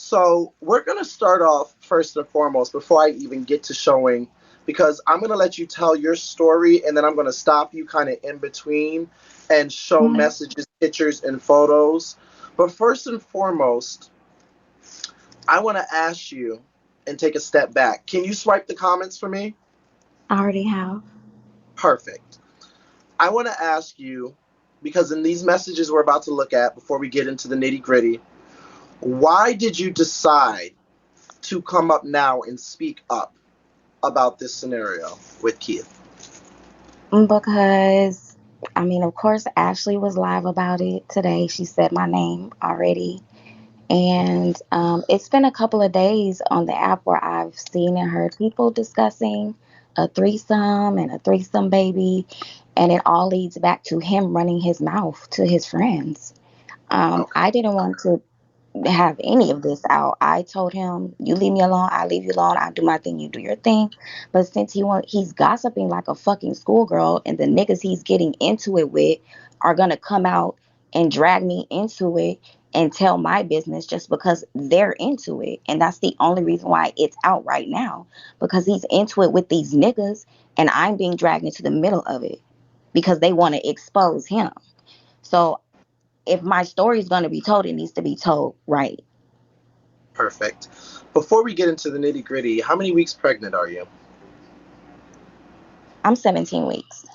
So we're going to start off first and foremost before I even get to showing, because I'm going to let you tell your story and then I'm going to stop you kind of in between and show Mhm. messages, pictures, and photos. But first and foremost, I want to ask you and take a step back. Can you swipe the comments for me? I already have. Perfect. I want to ask you, because in these messages we're about to look at before we get into the nitty gritty, why did you decide to come up now and speak up about this scenario with Keith? Because, I mean, of course, Ashley was live about it today. She said my name already. And it's been a couple of days on the app where I've seen and heard people discussing a threesome and a threesome baby. And it all leads back to him running his mouth to his friends. Okay. I didn't want to have any of this out. I told him, "You leave me alone. I leave you alone. I do my thing. You do your thing." But since he's gossiping like a fucking schoolgirl, and the niggas he's getting into it with are gonna come out and drag me into it and tell my business just because they're into it, and that's the only reason why it's out right now, because he's into it with these niggas, and I'm being dragged into the middle of it because they want to expose him. So if my story is going to be told, it needs to be told right. Perfect. Before we get into the nitty gritty, how many weeks pregnant are you? I'm 17 weeks.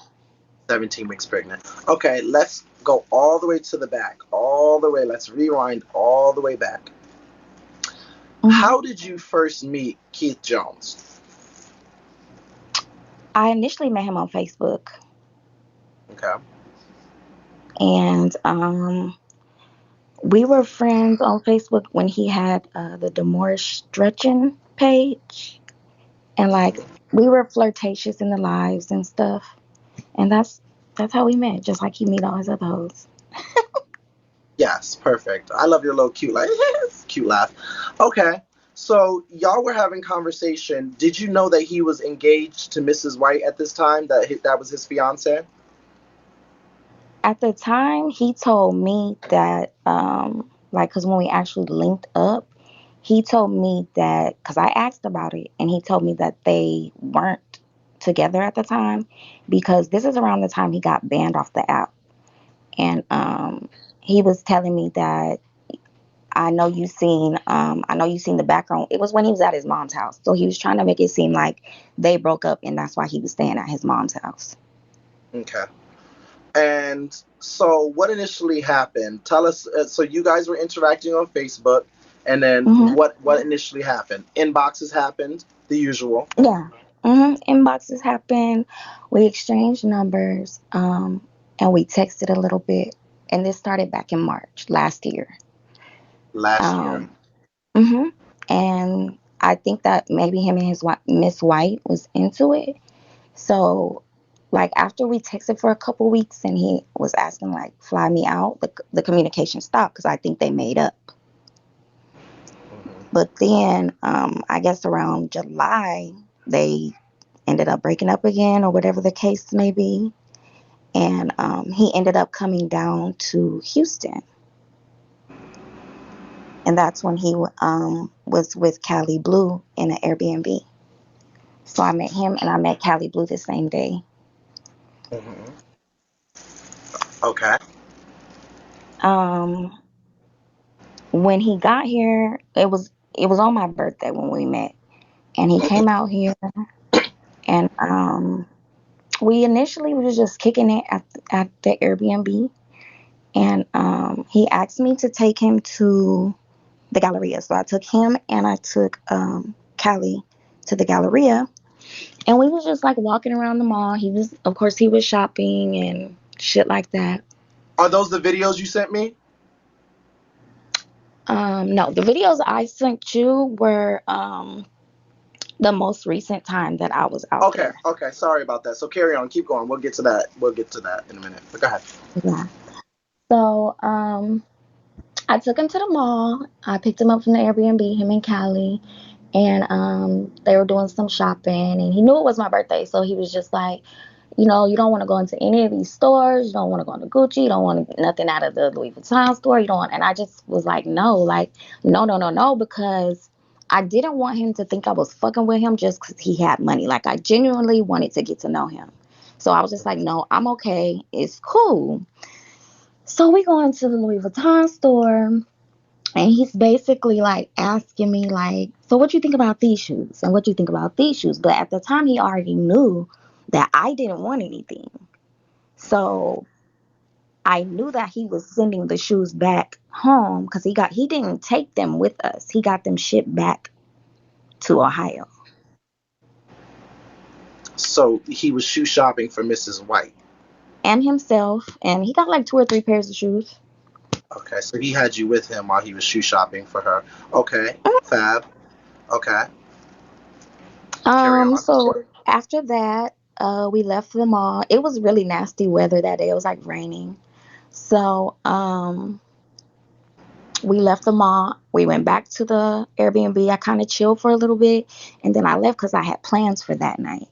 17 weeks pregnant. Okay, let's go all the way to the back. All the way. Let's rewind all the way back. Hmm. How did you first meet Keith Jones? I initially met him on Facebook, Okay. and we were friends on Facebook when he had the Demore Stretching page, and like we were flirtatious in the lives and stuff, and that's how we met. Just like he meet all his other hoes. Yes, perfect. I love your little cute like cute laugh. Okay. So y'all were having conversation. Did you know that he was engaged to Mrs. White at this time? That was his fiance? At the time, he told me that, like, because when we actually linked up, he told me that, because I asked about it, and he told me that they weren't together at the time, because this is around the time he got banned off the app. And he was telling me that I know you seen the background. It was when he was at his mom's house. So he was trying to make it seem like they broke up, and that's why he was staying at his mom's house. Okay. And so, what initially happened? Tell us. So, you guys were interacting on Facebook, and then Hmm. what initially happened? Inboxes happened, the usual. Yeah. Inboxes happened. We exchanged numbers, and we texted a little bit. And this started back in March last year. Last year. Um, hmm And I think that maybe him and Miss White was into it. So, like after we texted for a couple weeks, and he was asking like fly me out, the communication stopped because I think they made up. Hmm. But then, I guess around July, they ended up breaking up again, or whatever the case may be. And he ended up coming down to Houston, and that's when he was with Callie Blue in an Airbnb. So I met him, and I met Callie Blue the same day. Hmm. Okay. Um, when he got here, it was on my birthday when we met, and he came out here, and we initially was just kicking it at the Airbnb, and he asked me to take him to the Galleria. So I took him and I took Callie to the Galleria, and we was just like walking around the mall. Of course, he was shopping and shit like that. Are those the videos you sent me? No, the videos I sent you were the most recent time that I was out Okay. there. Okay. Sorry about that. So carry on. Keep going. We'll get to that. We'll get to that in a minute. But go ahead. Yeah. So I took him to the mall. I picked him up from the Airbnb, him and Callie, and they were doing some shopping, and he knew it was my birthday, so he was just like, you don't want to go into any of these stores. You don't want to go into Gucci. You don't want to get nothing out of the Louis Vuitton store. You don't want, and I just was like, no, no, no, no, no, because I didn't want him to think I was fucking with him just because he had money. Like, I genuinely wanted to get to know him. So I was just like, no, I'm okay. It's cool. So we go into the Louis Vuitton store, and he's basically like asking me like, so what you think about these shoes and what you think about these shoes? But at the time, he already knew that I didn't want anything. So I knew that he was sending the shoes back home because he didn't take them with us. He got them shipped back to Ohio. So he was shoe shopping for Mrs. White. And himself, and he got like two or three pairs of shoes. Okay, so he had you with him while he was shoe shopping for her. Okay, fab. Okay, carry on. So after that, we left the mall. It was really nasty weather that day. It was like raining. So we left the mall. We went back to the Airbnb. I kind of chilled for a little bit, and then I left because I had plans for that night,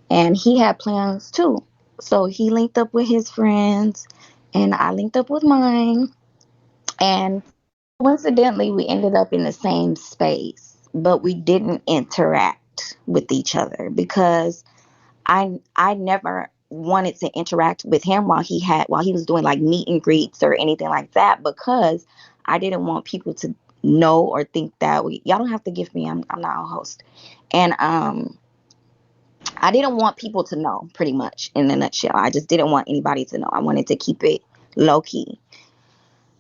and he had plans too. So he linked up with his friends, and I linked up with mine. And coincidentally, we ended up in the same space, but we didn't interact with each other because I never wanted to interact with him while he was doing like meet and greets or anything like that, because I didn't want people to know or think that y'all don't have to give me, I'm not a host. And I didn't want people to know, pretty much in a nutshell. I just didn't want anybody to know. I wanted to keep it low key.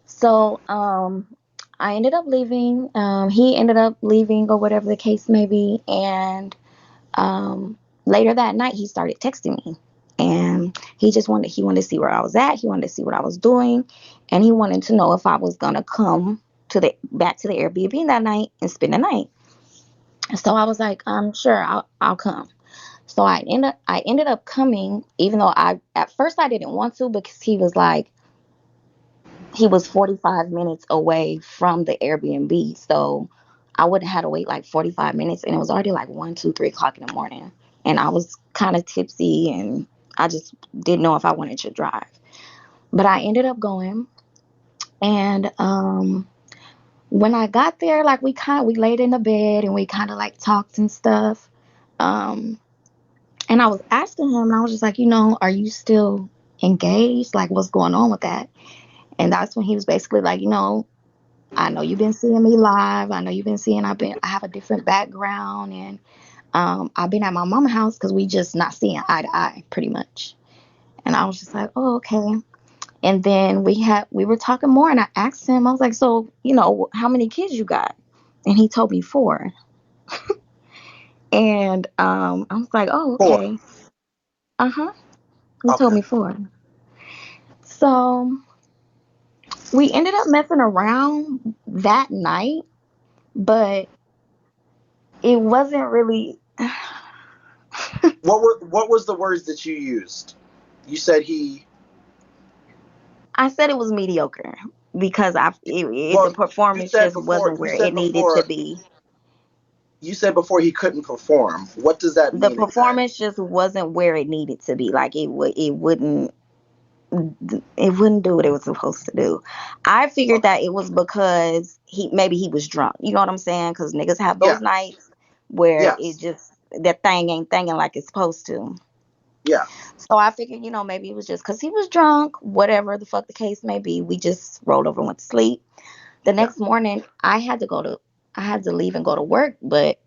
So I ended up leaving. He ended up leaving, or whatever the case may be. And later that night, he started texting me, and he wanted to see where I was at. He wanted to see what I was doing, and he wanted to know if I was gonna come back to the Airbnb that night and spend the night. So I was like, sure, I'll come. So I ended up coming, even though I at first I didn't want to, because he was 45 minutes away from the Airbnb. So I would have had to wait like 45 minutes, and it was already like 1, 2, 3 o'clock in the morning. And I was kind of tipsy, and I just didn't know if I wanted to drive. But I ended up going. And when I got there, like we laid in the bed and we kind of like talked and stuff. Um, and I was asking him, and I was just like, are you still engaged? Like, what's going on with that? And that's when he was basically like, I know you've been seeing me live. I know you've been seeing I have a different background, and I've been at my mama's house because we just not seeing eye to eye, pretty much. And I was just like, oh, okay. And then we were talking more, and I asked him, I was like, so how many kids you got? And he told me 4. And I was like, oh, Four. okay. Uh-huh. He told Okay. me 4. So we ended up messing around that night, but it wasn't really. What was the words that you used? You said he. I said it was mediocre because the Well, you performance said just before. wasn't where it needed to be. You said before he couldn't perform. What does that The mean exactly? performance just wasn't where it needed to be. Like it wouldn't do what it was supposed to do. I figured Okay. that it was because he was drunk. You know what I'm saying? Because niggas have Yeah. those nights where it Yes. just that thing ain't thinking like it's supposed to. Yeah. So I figured, maybe it was just because he was drunk, whatever the fuck the case may be. We just rolled over and went to sleep. The Yeah. next morning, I had to leave and go to work, but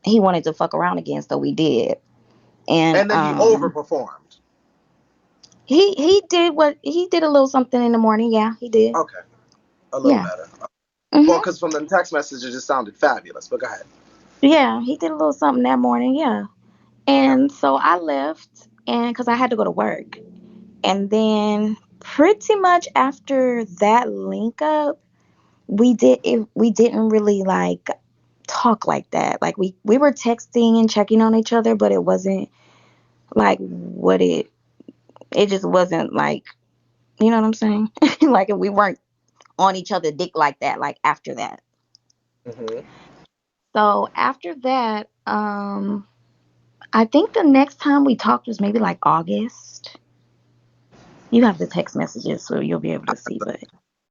he wanted to fuck around again, so we did. And And then he overperformed. he did a little something in the morning. Yeah, he did. Okay. A little Yeah. better. Well, Mhm. because from the text message it just sounded fabulous. But go ahead. Yeah, he did a little something that morning. Yeah. Okay. And so I left, and because I had to go to work, and then pretty much after that link up, we didn't really like talk like that. Like we were texting and checking on each other, but it wasn't like what it just wasn't like, you know what I'm saying? Like we weren't on each other dick like that, like after that. Hmm. So after that, I think the next time we talked was maybe like August. You have the text messages, so you'll be able to see. But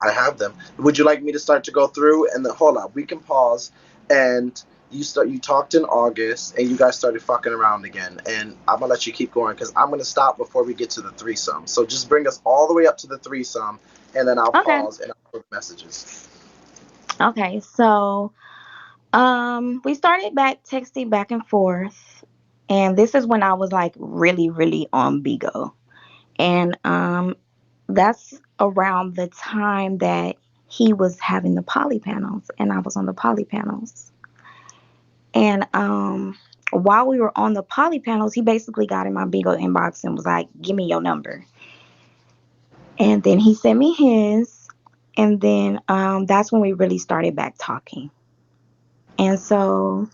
I have them. Would you like me to start to go through and then hold on? We can pause and you talked in August and you guys started fucking around again and I'm gonna let you keep going because I'm gonna stop before we get to the threesome. So just bring us all the way up to the threesome and then I'll okay, pause and I'll put messages. okay. So we started back texting back and forth, and this is when I was like really, really on Bigo, and that's around the time that he was having the poly panels, and I was on the poly panels, and while we were on the poly panels, he basically got in my Bigo inbox and was like, "Give me your number," and then he sent me his, and then that's when we really started back talking, and so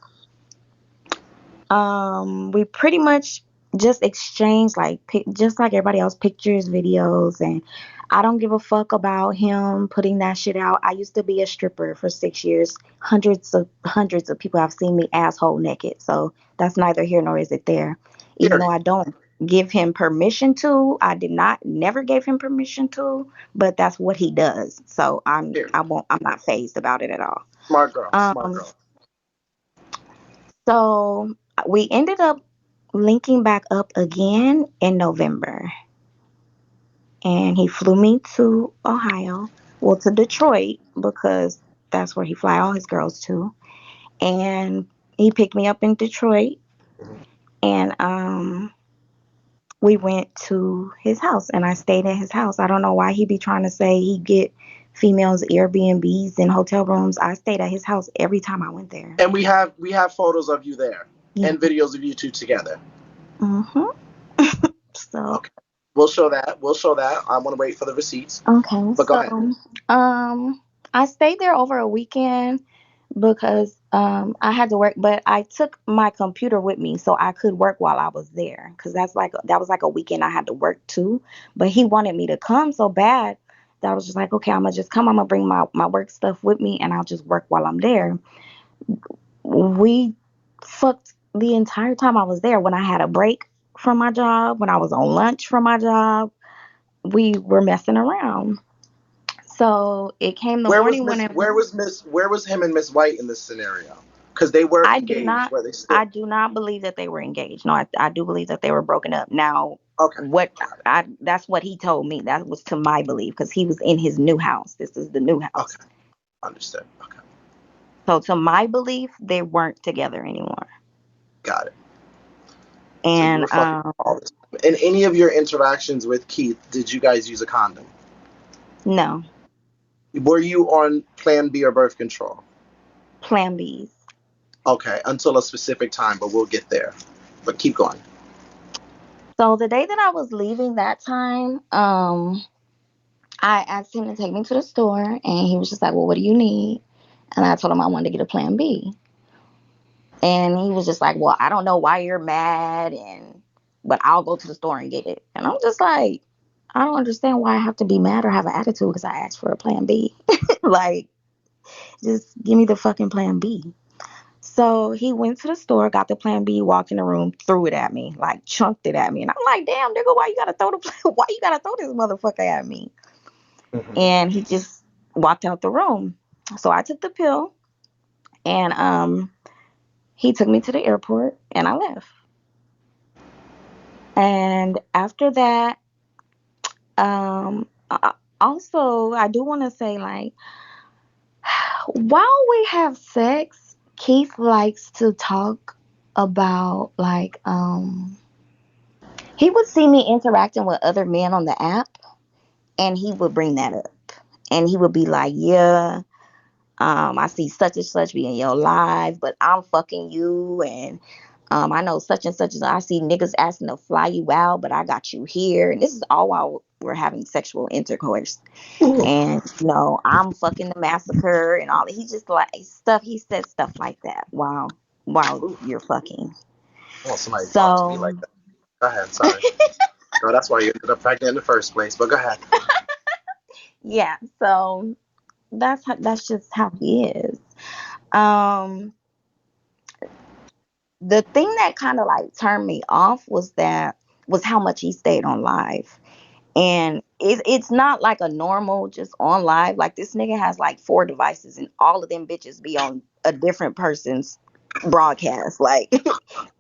we pretty much just exchanged like just like everybody else, pictures, videos, and I don't give a fuck about him putting that shit out. I used to be a stripper for 6 years. Hundreds of people have seen me asshole naked, so that's neither here nor is it there. Even though Period. I don't give him permission to, I did not never gave him permission to, but that's what he does. So Period. I'm not phased about it at all. Smart girl. Smart Um, girl. so we ended up linking back up again in November. And he flew me to Ohio, well, to Detroit, because that's where he fly all his girls to. And he picked me up in Detroit, Mhm. and we went to his house, and I stayed at his house. I don't know why he be trying to say he get females Airbnbs and hotel rooms. I stayed at his house every time I went there. And we have photos of you there Yeah. and videos of you two together. Mhm. So Okay. We'll show that. We'll show that. I want to wait for the receipts. okay, But go ahead. um, I stayed there over a weekend because I had to work, but I took my computer with me so I could work while I was there because that was like a weekend I had to work too. But he wanted me to come so bad that I was just like, okay, I'm gonna just come. I'm gonna bring my work stuff with me and I'll just work while I'm there. We fucked the entire time I was there. When I had a break from my job, when I was on lunch from my job, we were messing around. So it came the morning when it, Where was him and Miss White in this scenario? Because they were I do engaged. not Were they still? I do not believe that they were engaged. No, I do believe that they were broken up. Now, Okay. what Okay. I that's what he told me. That was to my belief because he was in his new house. This is the new house. Okay. Understood. Okay. So to my belief, they weren't together anymore. Got it. So you And were fucking all this. In any of your interactions with Keith, did you guys use a condom? no, Were you on Plan B or birth control? plan B's. Okay, until a specific time, but we'll get there. But keep going. So the day that I was leaving that time, I asked him to take me to the store, and he was just like, "Well, what do you need?" And I told him I wanted to get a plan B. And he was just like, "Well, I don't know why you're mad, and but I'll go to the store and get it." And I'm just like, I don't understand why I have to be mad or have an attitude because I asked for a plan B. Like, just give me the fucking plan B. So he went to the store, got the plan B, walked in the room, threw it at me, like chunked it at me. And I'm like, damn, nigga, why you gotta throw why you gotta throw this motherfucker at me? Hmm. And he just walked out the room. So I took the pill, and he took me to the airport, and I left. And after that, also, I do want to say, like, while we have sex, Keith likes to talk about, like, he would see me interacting with other men on the app, and he would bring that up. And he would be like, yeah, I see such and such be in your life, but I'm fucking you. And I know such and such. I see niggas asking to fly you out, but I got you here. And this is all while we're having sexual intercourse. Ooh. And I'm fucking the massacre and all. He just like stuff. He said stuff like that while Ooh. you're fucking. I want somebody to talk to me like So that. Go ahead. Sorry. No, that's why you ended up pregnant in the first place. But go ahead. yeah. So that's just how he is. Um. The thing that kind of like turned me off was how much he stayed on live. And it's not like a normal just on live. Like this nigga has like 4 devices and all of them bitches be on a different person's broadcast. Like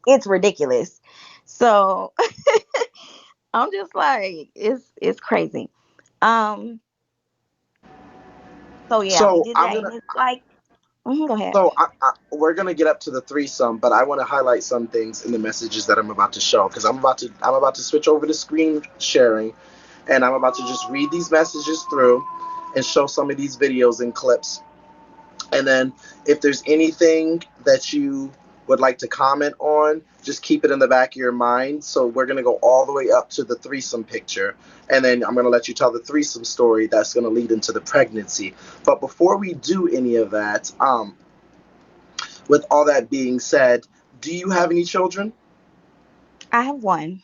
it's ridiculous. So I'm just like, it's crazy. Um, so yeah, we So did I'm that, gonna and it's like, go ahead. we're gonna get up to the threesome, but I want to highlight some things in the messages that I'm about to show because I'm about to switch over to screen sharing, and I'm about to just read these messages through and show some of these videos and clips. And then if there's anything that you would like to comment on, just keep it in the back of your mind. So we're going to go all the way up to the threesome picture. And then I'm going to let you tell the threesome story that's going to lead into the pregnancy. But before we do any of that, with all that being said, do you have any children? I have one.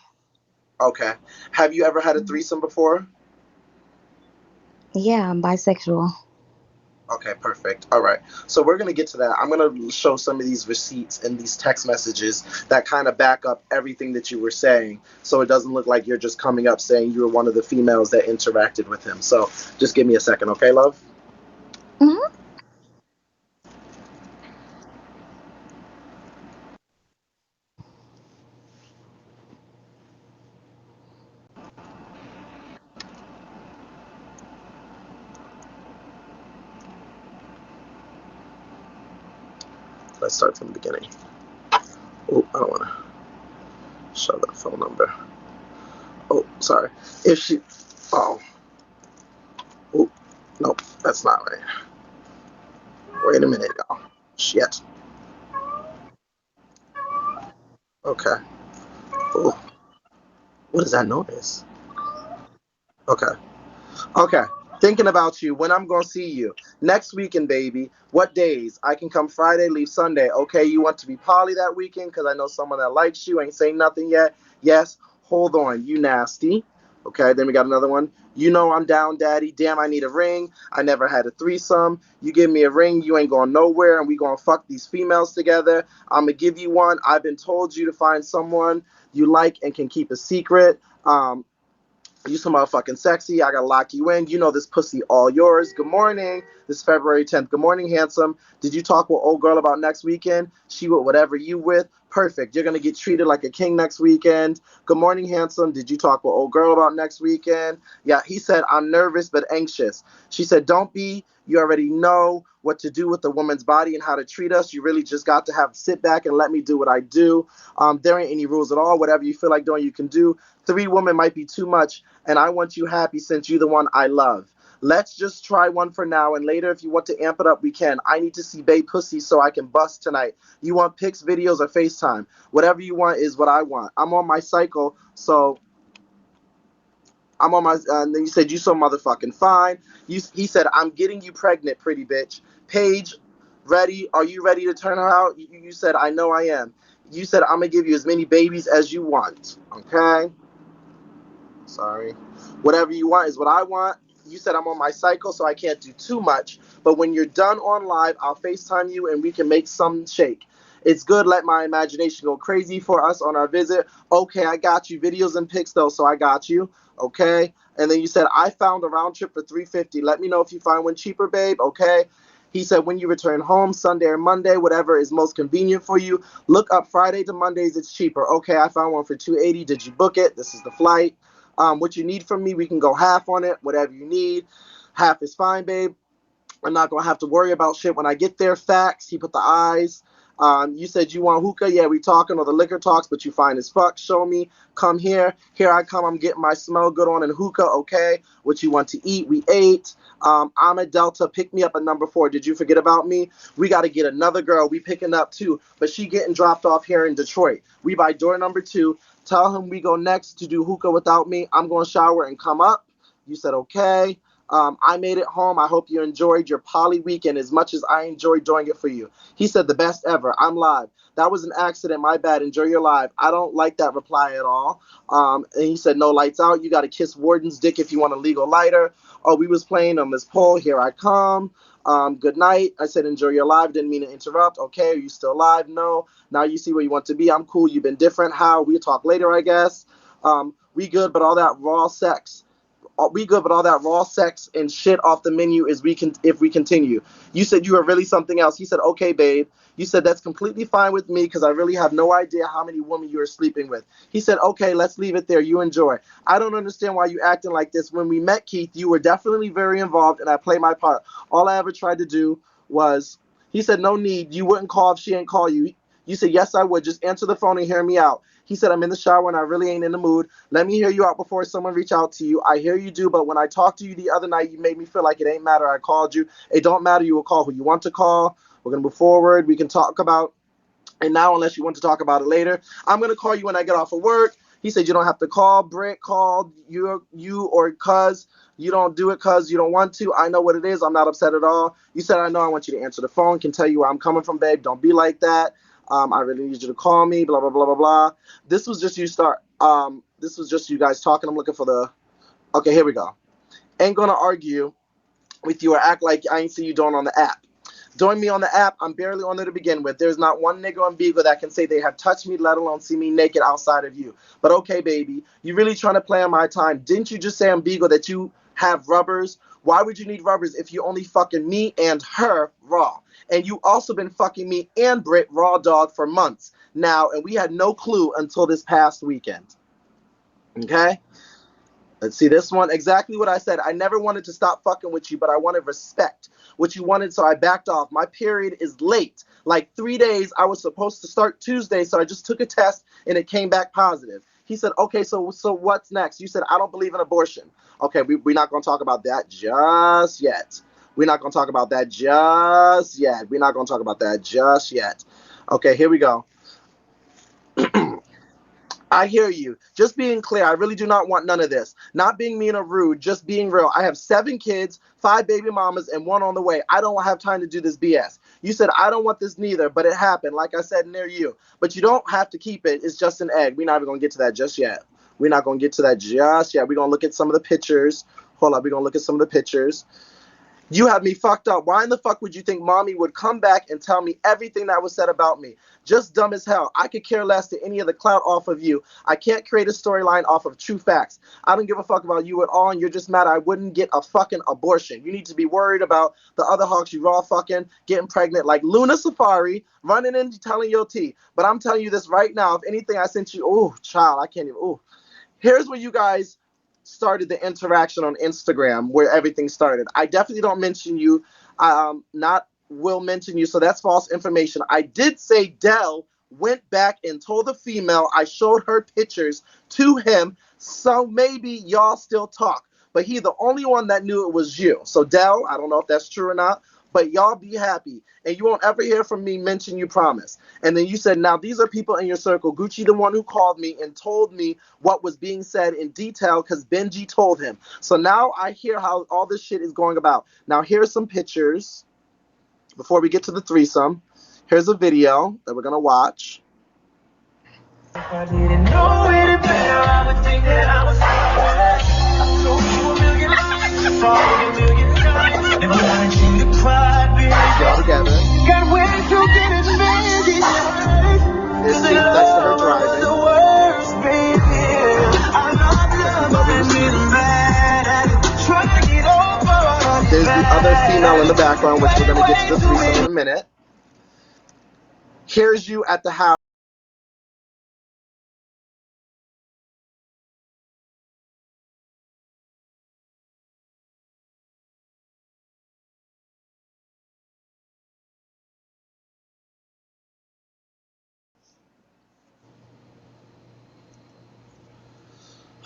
Okay. Have you ever had a threesome before? Yeah, I'm bisexual. Okay, perfect. All right. So we're going to get to that. I'm going to show some of these receipts and these text messages that kind of back up everything that you were saying. So it doesn't look like you're just coming up saying you were one of the females that interacted with him. So just give me a second, okay, love? Hmm. Let's start from the beginning. Oh, I don't want to show that phone number. Oh, sorry. If she. Oh. Oh, nope. That's not right. Wait a minute, y'all. Shit. Okay. Oh, what is that notice? Okay. Okay. Thinking about you. When I'm gonna see you next weekend, baby. What days? I can come Friday, leave Sunday. Okay. You want to be poly that weekend? Cause I know someone that likes you. Ain't saying nothing yet. Yes. Hold on. You nasty. Okay. Then we got another one. You know I'm down, daddy. Damn, I need a ring. I never had a threesome. You give me a ring, you ain't going nowhere, and we gonna fuck these females together. I'm gonna give you one. I've been told you to find someone you like and can keep a secret. You so motherfucking sexy. I gotta lock you in. You know this pussy all yours. Good morning. This February 10th. Good morning, handsome. Did you talk with old girl about next weekend? She with whatever you with. Perfect. You're gonna get treated like a king next weekend. Good morning, handsome. Did you talk with old girl about next weekend? Yeah, he said, I'm nervous but anxious. She said, don't be. You already know what to do with a woman's body and how to treat us. You really just got to have sit back and let me do what I do. There ain't any rules at all. Whatever you feel like doing, you can do. 3 women might be too much, and I want you happy since you're the one I love. Let's just try one for now, and later, if you want to amp it up, we can. I need to see Bay pussy so I can bust tonight. You want pics, videos, or FaceTime? Whatever you want is what I want. I'm on my cycle, so I'm on my. And then you said you so motherfucking fine. He said I'm getting you pregnant, pretty bitch. Paige, ready? Are you ready to turn her out? You said I know I am. You said I'm gonna give you as many babies as you want. Okay. Sorry. Whatever you want is what I want. You said I'm on my cycle, so I can't do too much. But when you're done on live, I'll FaceTime you and we can make some shake. It's good. Let my imagination go crazy for us on our visit. Okay, I got you. Videos and pics, though, so I got you. Okay. And then you said, I found a round trip for 350. Let me know if you find one cheaper, babe. Okay. He said, when you return home, Sunday or Monday, whatever is most convenient for you. Look up Friday to Mondays, it's cheaper. Okay, I found one for 280. Did you book it? This is the flight. What you need from me, we can go half on it, whatever you need. Half is fine, babe. I'm not gonna have to worry about shit when I get there. Facts. He put the eyes. You said you want hookah. Yeah, we talking or the liquor talks, but you fine as fuck. Show me. Come here. Here I come. I'm getting my smell good on and hookah. Okay. What you want to eat? We ate. I'm a Delta. Pick me up at number 4. Did you forget about me? We got to get another girl. We picking up too, but she getting dropped off here in Detroit. We by door number 2. Tell him we go next to do hookah without me. I'm going to shower and come up. You said okay. I made it home. I hope you enjoyed your poly weekend as much as I enjoyed doing it for you. He said, the best ever. I'm live. That was an accident. My bad. Enjoy your live. I don't like that reply at all. And he said, no lights out. You got to kiss Warden's dick if you want a legal lighter. Oh, we was playing on this pole. Here I come. Good night. I said, enjoy your live. Didn't mean to interrupt. Okay, are you still alive? No. Now you see where you want to be. I'm cool. You've been different. How? We'll talk later, I guess. We good, but all that raw sex. We good, but all that raw sex and shit off the menu is we can if we continue. You said you were really something else. He said, okay, babe. You said that's completely fine with me because I really have no idea how many women you are sleeping with. He said, okay, let's leave it there. You enjoy. I don't understand why you acting like this. When we met, Keith, you were definitely very involved, and I play my part. All I ever tried to do was. He said, no need. You wouldn't call if she ain't call you. You said, yes, I would. Just answer the phone and hear me out. He said, I'm in the shower and I really ain't in the mood. Let me hear you out before someone reach out to you. I hear you do, but when I talked to you the other night, you made me feel like it ain't matter. I called you. It don't matter. You will call who you want to call. We're going to move forward. We can talk about and now, unless you want to talk about it later, I'm going to call you when I get off of work. He said, you don't have to call Britt, call you or cuz. You don't do it cuz you don't want to. I know what it is. I'm not upset at all. You said, I know. I want you to answer the phone. Can tell you where I'm coming from, babe. Don't be like that. I really need you to call me, blah, blah, blah, blah, blah. This was just this was just you guys talking. I'm looking for the, okay, here we go. Ain't going to argue with you or act like I ain't see you doing on the app. Join me on the app. I'm barely on there to begin with. There's not one nigga on Beagle that can say they have touched me, let alone see me naked outside of you. But okay, baby, you really trying to play on my time. Didn't you just say on Beagle that you have rubbers? Why would you need rubbers if you only fucking me and her raw? And you also been fucking me and Britt raw dog for months now, and we had no clue until this past weekend. Okay? Let's see this one. Exactly what I said. I never wanted to stop fucking with you, but I wanted respect. What you wanted, so I backed off. My period is late. Like 3 days. I was supposed to start Tuesday, so I just took a test and it came back positive. He said, okay, so what's next? You said, I don't believe in abortion. Okay, we're not going to talk about that just yet. We're not going to talk about that just yet. We're not going to talk about that just yet. Okay, here we go. I hear you. Just being clear, I really do not want none of this. Not being mean or rude, just being real. I have 7 kids, 5 baby mamas, and 1 on the way. I don't have time to do this BS. You said, I don't want this neither, but it happened, like I said, near you. But you don't have to keep it. It's just an egg. We're not even going to get to that just yet. We're not going to get to that just yet. We're going to look at some of the pictures. Hold up. We're going to look at some of the pictures. You have me fucked up. Why in the fuck would you think mommy would come back and tell me everything that was said about me? Just dumb as hell. I could care less to any of the clout off of you. I can't create a storyline off of true facts. I don't give a fuck about you at all, and you're just mad I wouldn't get a fucking abortion. You need to be worried about the other hawks you raw fucking getting pregnant like Luna Safari, running in telling your tea. But I'm telling you this right now. If anything, I sent you, oh, child, I can't even, oh. Here's where you guys started the interaction on Instagram where everything started. I definitely don't mention you. Not will mention you, so that's false information. I did say Dell went back and told the female I showed her pictures to him, so maybe y'all still talk. But he the only one that knew it was you. So Dell, I don't know if that's true or not, but y'all be happy. And you won't ever hear from me mention you promise. And then you said, now these are people in your circle. Gucci, the one who called me and told me what was being said in detail because Benji told him. So now I hear how all this shit is going about. Now here's some pictures before we get to the threesome. Here's a video that we're going to watch. If I didn't know any better, I would think that I was I told you a million lies, followed a million times, never wanted you to cry, baby. Y'all together. Got way too good at making Here's Keith next to her driving. the worst, baby. I love and been mad at it, trying to get over. There's the other female in the background, which we're going to get to the threesome in a minute. Here's you at the house.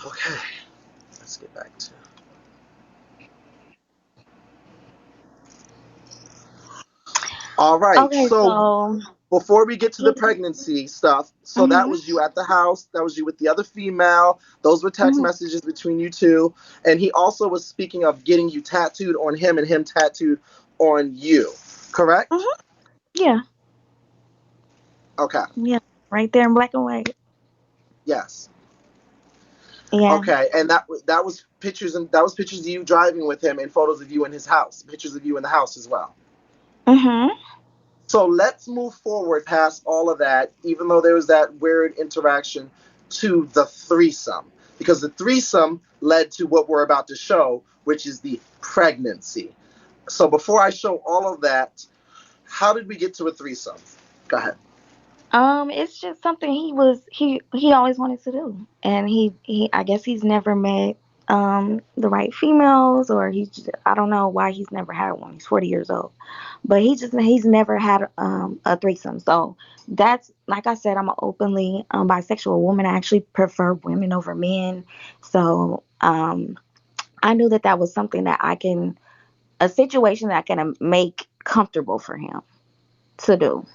Okay, let's get back to. All right, Okay, so before we get to the pregnancy stuff, so that was you at the house. That was you with the other female. Those were text messages between you two. And he also was speaking of getting you tattooed on him and him tattooed on you. Correct? Yeah, Okay. yeah, right there in black and white. Yes. Yeah. Okay, and that was pictures, and that was pictures of you driving with him and photos of you in his house, pictures of you in the house as well. Mhm. So let's move forward past all of that, even though there was that weird interaction, to the threesome. Because the threesome led to what we're about to show, which is the pregnancy. So before I show all of that, how did we get to a threesome? Go ahead. It's just something he always wanted to do, and he I guess he's never met the right females, or I don't know why he's never had one. He's 40 years old, but he's never had a threesome. So that's, like I said, I'm an openly bisexual woman. I actually prefer women over men. So I knew that that was something that I can a situation that I can make comfortable for him to do.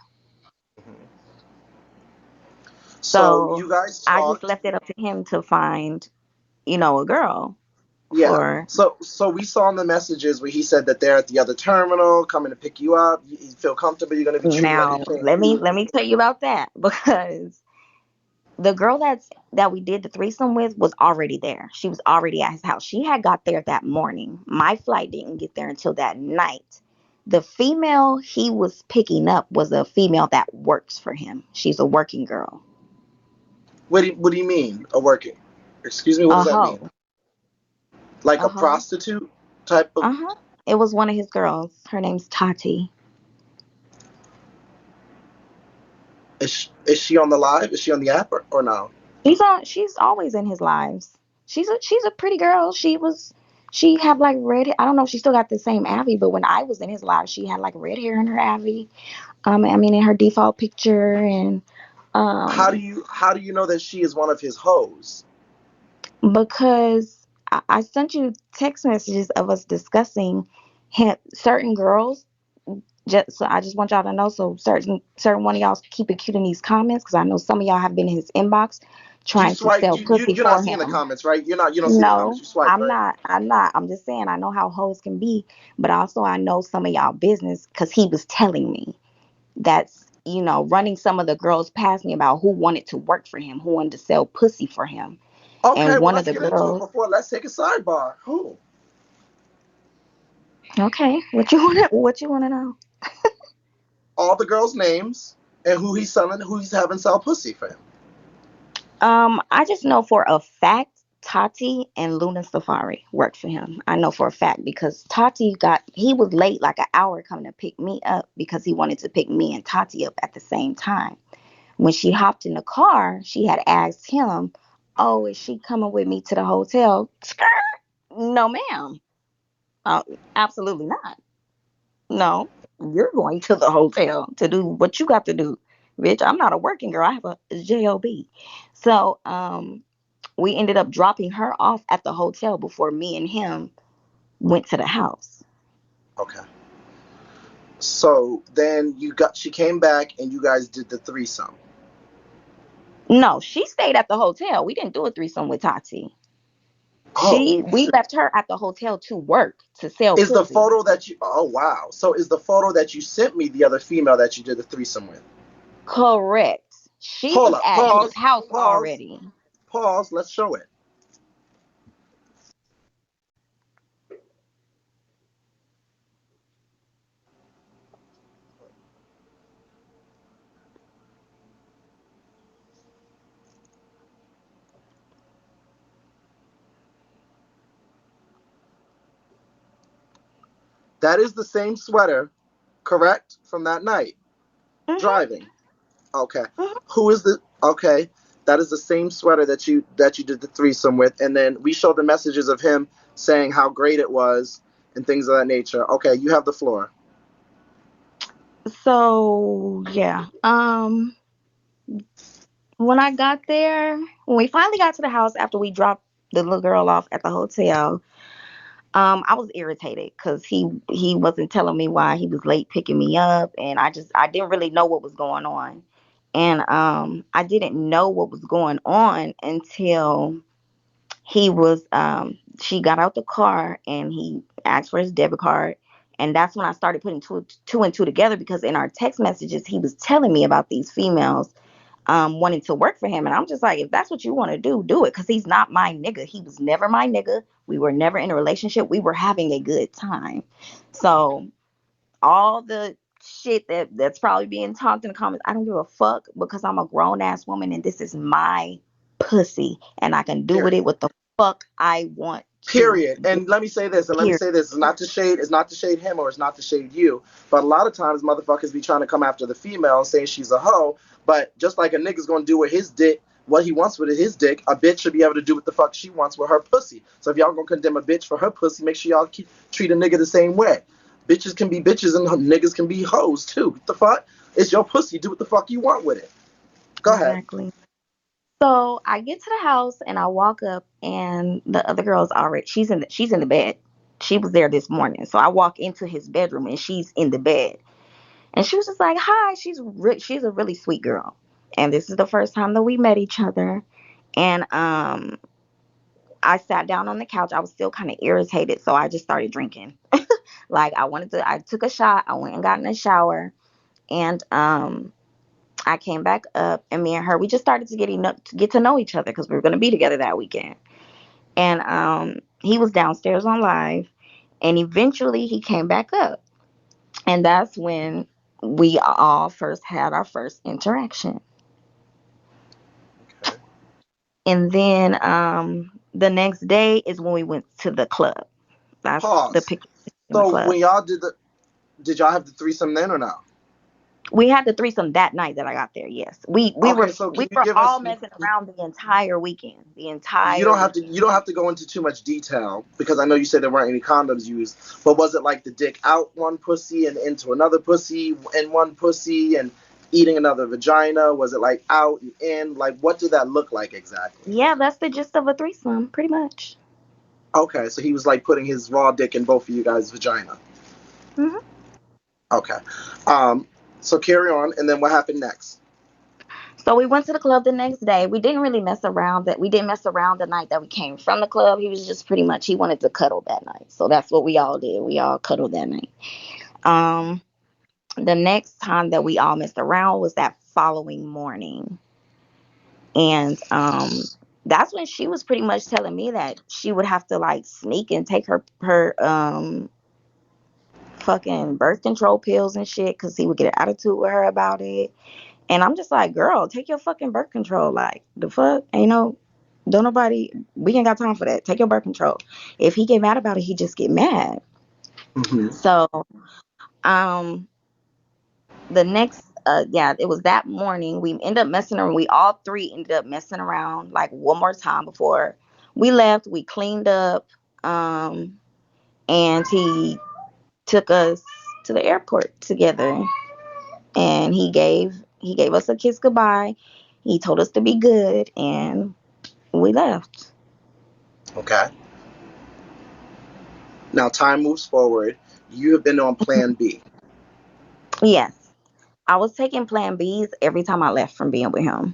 So So you guys I just talked. left it up to him to find, a girl Yeah. for So we saw in the messages where he said that they're at the other terminal, coming to pick you up. You feel comfortable. You're going to be treated like a now. king. Let me tell you about that because the girl that we did the threesome with was already there. She was already at his house. She had got there that morning. My flight didn't get there until that night. The female he was picking up was a female that works for him. She's a working girl. What do you mean a working? Excuse me. What A does that mean? hoe. Like A a hoe. prostitute type of? Uh-huh. It was one of his girls. Her name's Tati. Is she on the live? Is she on the app or no? She's always in his lives. She's a pretty girl. She had like red. I don't know if she still got the same Abby, but when I was in his live, she had like red hair in her Abby. I mean in her default picture, and um How do you know that she is one of his hoes? because I sent you text messages of us discussing certain girls. So I just want y'all to know, so certain one of y'all keep it cute in these comments, because I know some of y'all have been in his inbox You trying to swipe. sell pussy You're not for seeing the him. comments, right? You don't see the comments. No, You swipe, I'm right? not. I'm not. I'm just saying I know how hoes can be, but also I know some of y'all business because he was telling me that's running some of the girls past me about who wanted to work for him, who wanted to sell pussy for him, Okay. and Well, one of let's the get into it. girls. Before, let's take a sidebar. Who? Okay, what you want to know? All the girls' names and who he's selling, who he's having sell pussy for him. I just know for a fact Tati and Luna Safari worked for him. I know for a fact because he was late like an hour coming to pick me up because he wanted to pick me and Tati up at the same time. When she hopped in the car, she had asked him, "Oh, is she coming with me to the hotel?" Skirt. No, ma'am. Uh, Absolutely not. No, you're going to the hotel to do what you got to do, bitch. I'm not a working girl. I have a job. So, we ended up dropping her off at the hotel before me and him went to the house. Okay. So then she came back and you guys did the threesome. No, she stayed at the hotel. We didn't do a threesome with Tati. Oh, We left her at the hotel to work to sell is the pussy. photo that you? Oh wow. So is the photo that you sent me the other female that you did the threesome with? Correct. She Hold was up. at his Pause. house Pause. already. Pause. Let's show it. That is the same sweater, correct, from that night Hmm. driving. Okay. Hmm. Who is the? Okay. That is the same sweater that you did the threesome with, and then we showed the messages of him saying how great it was and things of that nature. Okay, you have the floor. So yeah. When I got there, when we finally got to the house after we dropped the little girl off at the hotel, I was irritated because he wasn't telling me why he was late picking me up, and I didn't really know what was going on, and I didn't know what was going on until she got out the car and he asked for his debit card, and that's when I started putting two and two together because in our text messages he was telling me about these females wanting to work for him. And I'm just like, if that's what you want to do it. Because he's not my nigga. He was never my nigga. We were never in a relationship. We were having a good time. So all the shit that's probably being talked in the comments, I don't give a fuck, because I'm a grown ass woman and this is my pussy and I can do with it Period. what the fuck I want to Period. do. And let me say this, Period. it's not to shade, him, or it's not to shade you, but a lot of times motherfuckers be trying to come after the female and saying she's a hoe, but just like a nigga's gonna do with his dick what he wants with his dick, a bitch should be able to do what the fuck she wants with her pussy. So if y'all gonna condemn a bitch for her pussy, make sure y'all treat a nigga the same way. Bitches can be bitches and niggas can be hoes too. What the fuck? It's your pussy. Do what the fuck you want with it. Go ahead. Exactly. So I get to the house and I walk up and the other girl's already, she's in the bed. She was there this morning. So I walk into his bedroom and she's in the bed. And she was just like, "Hi." She's a really sweet girl. And this is the first time that we met each other. And I sat down on the couch. I was still kind of irritated, so I just started drinking. Like I took a shot. I went and got in the shower, and I came back up, and me and her, we just started to get to know each other because we were going to be together that weekend. And he was downstairs on live, and eventually he came back up, and that's when we all first had our first interaction. Okay. And then the next day is when we went to the club. That's the Pause. picture in the So club. when y'all did y'all have the threesome then or no? We had the threesome that night that I got there. Yes, we Okay, were so we can you were give all us? messing around the entire weekend. The You entire don't have to. weekend. You don't have to go into too much detail because I know you said there weren't any condoms used. But was it like the dick out one pussy and into another pussy and one pussy and eating another vagina? Was it like out and in? Like what did that look like exactly? Yeah, that's the gist of a threesome, pretty much. Okay, so he was like putting his raw dick in both of you guys' vagina. Hmm. Okay. Um. So carry on, and then what happened next? So we went to the club the next day. We didn't really mess around. That we didn't mess around the night that we came from the club. He was just pretty much, he wanted to cuddle that night. So that's what we all did. We all cuddled that night. Um, the next time that we all messed around was that following morning. And that's when she was pretty much telling me that she would have to like sneak and take her fucking birth control pills and shit because he would get an attitude with her about it. And I'm just like, girl, take your fucking birth control. Like the fuck, ain't no, don't nobody. We ain't got time for that. Take your birth control. If he get mad about it, he just get mad. Mm-hmm. So um the next yeah, it was that morning we ended up messing around. We all three ended up messing around like one more time before we left. We cleaned up, um and he took us to the airport together, and he gave us a kiss goodbye. He told us to be good, and we left. Okay. Now time moves forward. You have been on Plan B. Yes, I was taking plan B's every time I left from being with him.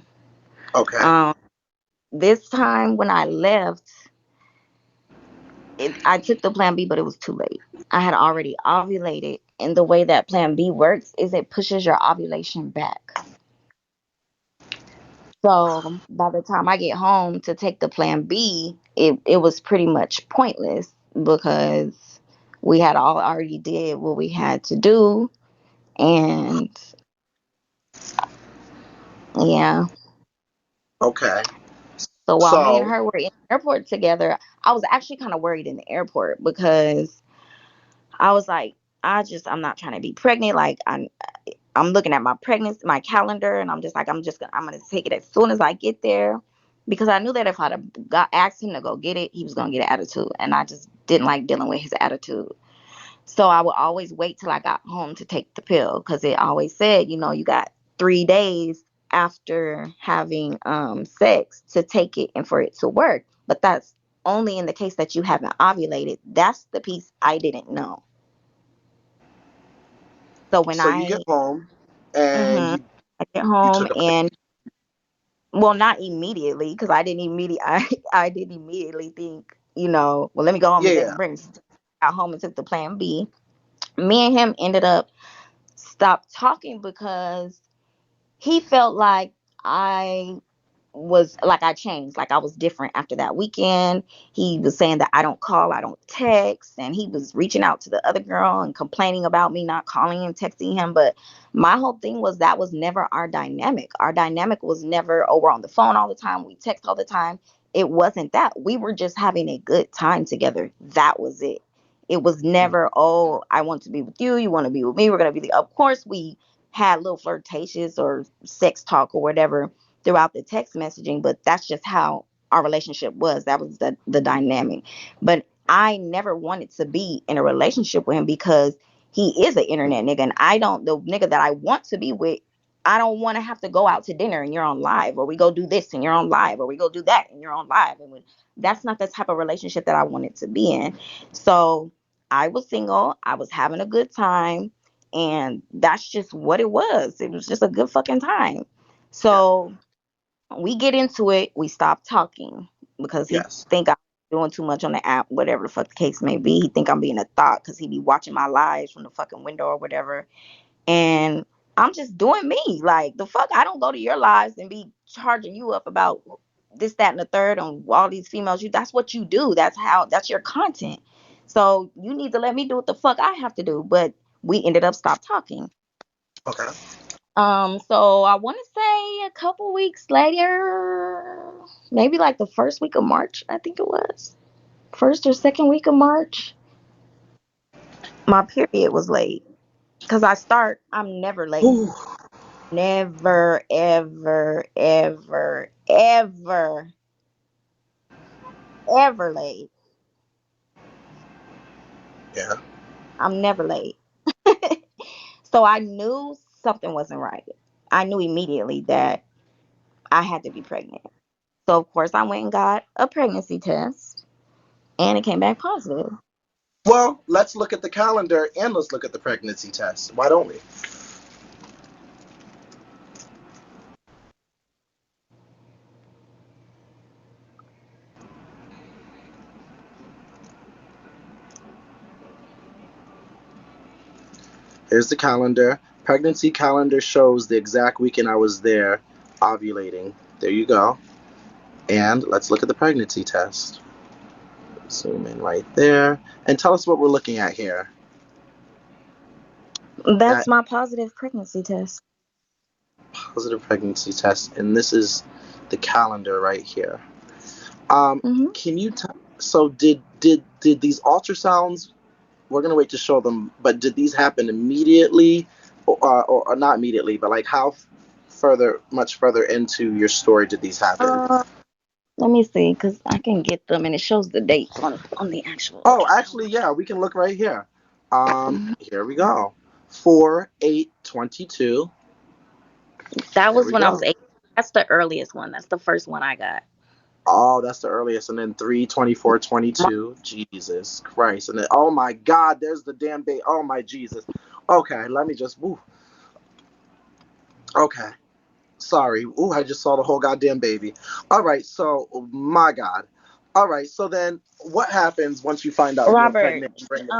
Okay. um this time when I left, I took the plan B, but it was too late. I had already ovulated, and the way that plan B works is it pushes your ovulation back. So by the time I get home to take the plan B, it was pretty much pointless because we had all already did what we had to do. And yeah, Okay. so while me and So her were in the airport together, I was actually kind of worried in the airport because I was like, I'm not trying to be pregnant. Like I'm looking at my pregnancy, my calendar, and I'm gonna take it as soon as I get there, because I knew that if I'd have got asked him to go get it, he was gonna get an attitude, and I just didn't like dealing with his attitude. So I would always wait till I got home to take the pill, because it always said, you got 3 days after having sex to take it and for it to work. But that's only in the case that you haven't ovulated. That's the piece I didn't know. So when so you get home and mhm, you I get you home, took a and well, not immediately, because I didn't immediately think, well, let me go home yeah, and take a yeah. break. Got home and took the plan B. Me and him ended up stopped talking because he felt like I was like, I changed, like I was different after that weekend. He was saying that I don't call, I don't text, and he was reaching out to the other girl and complaining about me not calling and texting him. But my whole thing was that was never our dynamic. Our dynamic was never, oh, we're on the phone all the time, we text all the time. It wasn't that. We were just having a good time together. That was it. It was never, oh, I want to be with you, you want to be with me, we're gonna be the, of course we had little flirtatious or sex talk or whatever throughout the text messaging, but that's just how our relationship was. That was the dynamic. But I never wanted to be in a relationship with him because he is an internet nigga, and I don't, the nigga that I want to be with, I don't want to have to go out to dinner and you're on live, or we go do this and you're on live, or we go do that and you're on live. And that's not the type of relationship that I wanted to be in. So I was single, I was having a good time, and that's just what it was. It was just a good fucking time. Yeah. So we get into it, we stop talking because he Yes. think I'm doing too much on the app, whatever the fuck the case may be. He think I'm being a thought because he be watching my lives from the fucking window or whatever. And I'm just doing me. Like, the fuck, I don't go to your lives and be charging you up about this, that, and the third on all these females. You, that's what you do. That's your content. So you need to let me do what the fuck I have to do. But we ended up stop talking. Okay. So I want to say a couple weeks later, maybe like the first week of March, I think it was. First or second week of March, my period was late. Cause I'm never late. Ooh. Never, ever, ever, ever, ever late. Yeah. I'm never late. So I knew something wasn't right. I knew immediately that I had to be pregnant. So of course I went and got a pregnancy test, and it came back positive. Well, let's look at the calendar and let's look at the pregnancy test. Why don't we? Here's the calendar. Pregnancy calendar shows the exact weekend I was there ovulating. There you go. And let's look at the pregnancy test. Zoom in right there. And tell us what we're looking at here. That's That my positive pregnancy test. positive pregnancy test. And this is the calendar right here. Hmm. Can you so did these ultrasounds, we're gonna wait to show them, but did these happen immediately or not immediately, but like how much further into your story did these happen? Uh, Let me see, cause I can get them, and it shows the dates on the actual Oh, ultrasound. actually, yeah, we can look right here. Mhm. Here we go. 4/8/22. That There was we when I was go. 8. That's the earliest one. That's the first one I got. Oh, that's the earliest. And then 3/24/22. Jesus Christ. And then, oh my God, there's the damn date. Oh my Jesus. Okay, let me just, woo. Okay. Sorry. Ooh, I just saw the whole goddamn baby. All right, so, oh my God. All right, so then what happens once you find out you're Robert, pregnant and bring it?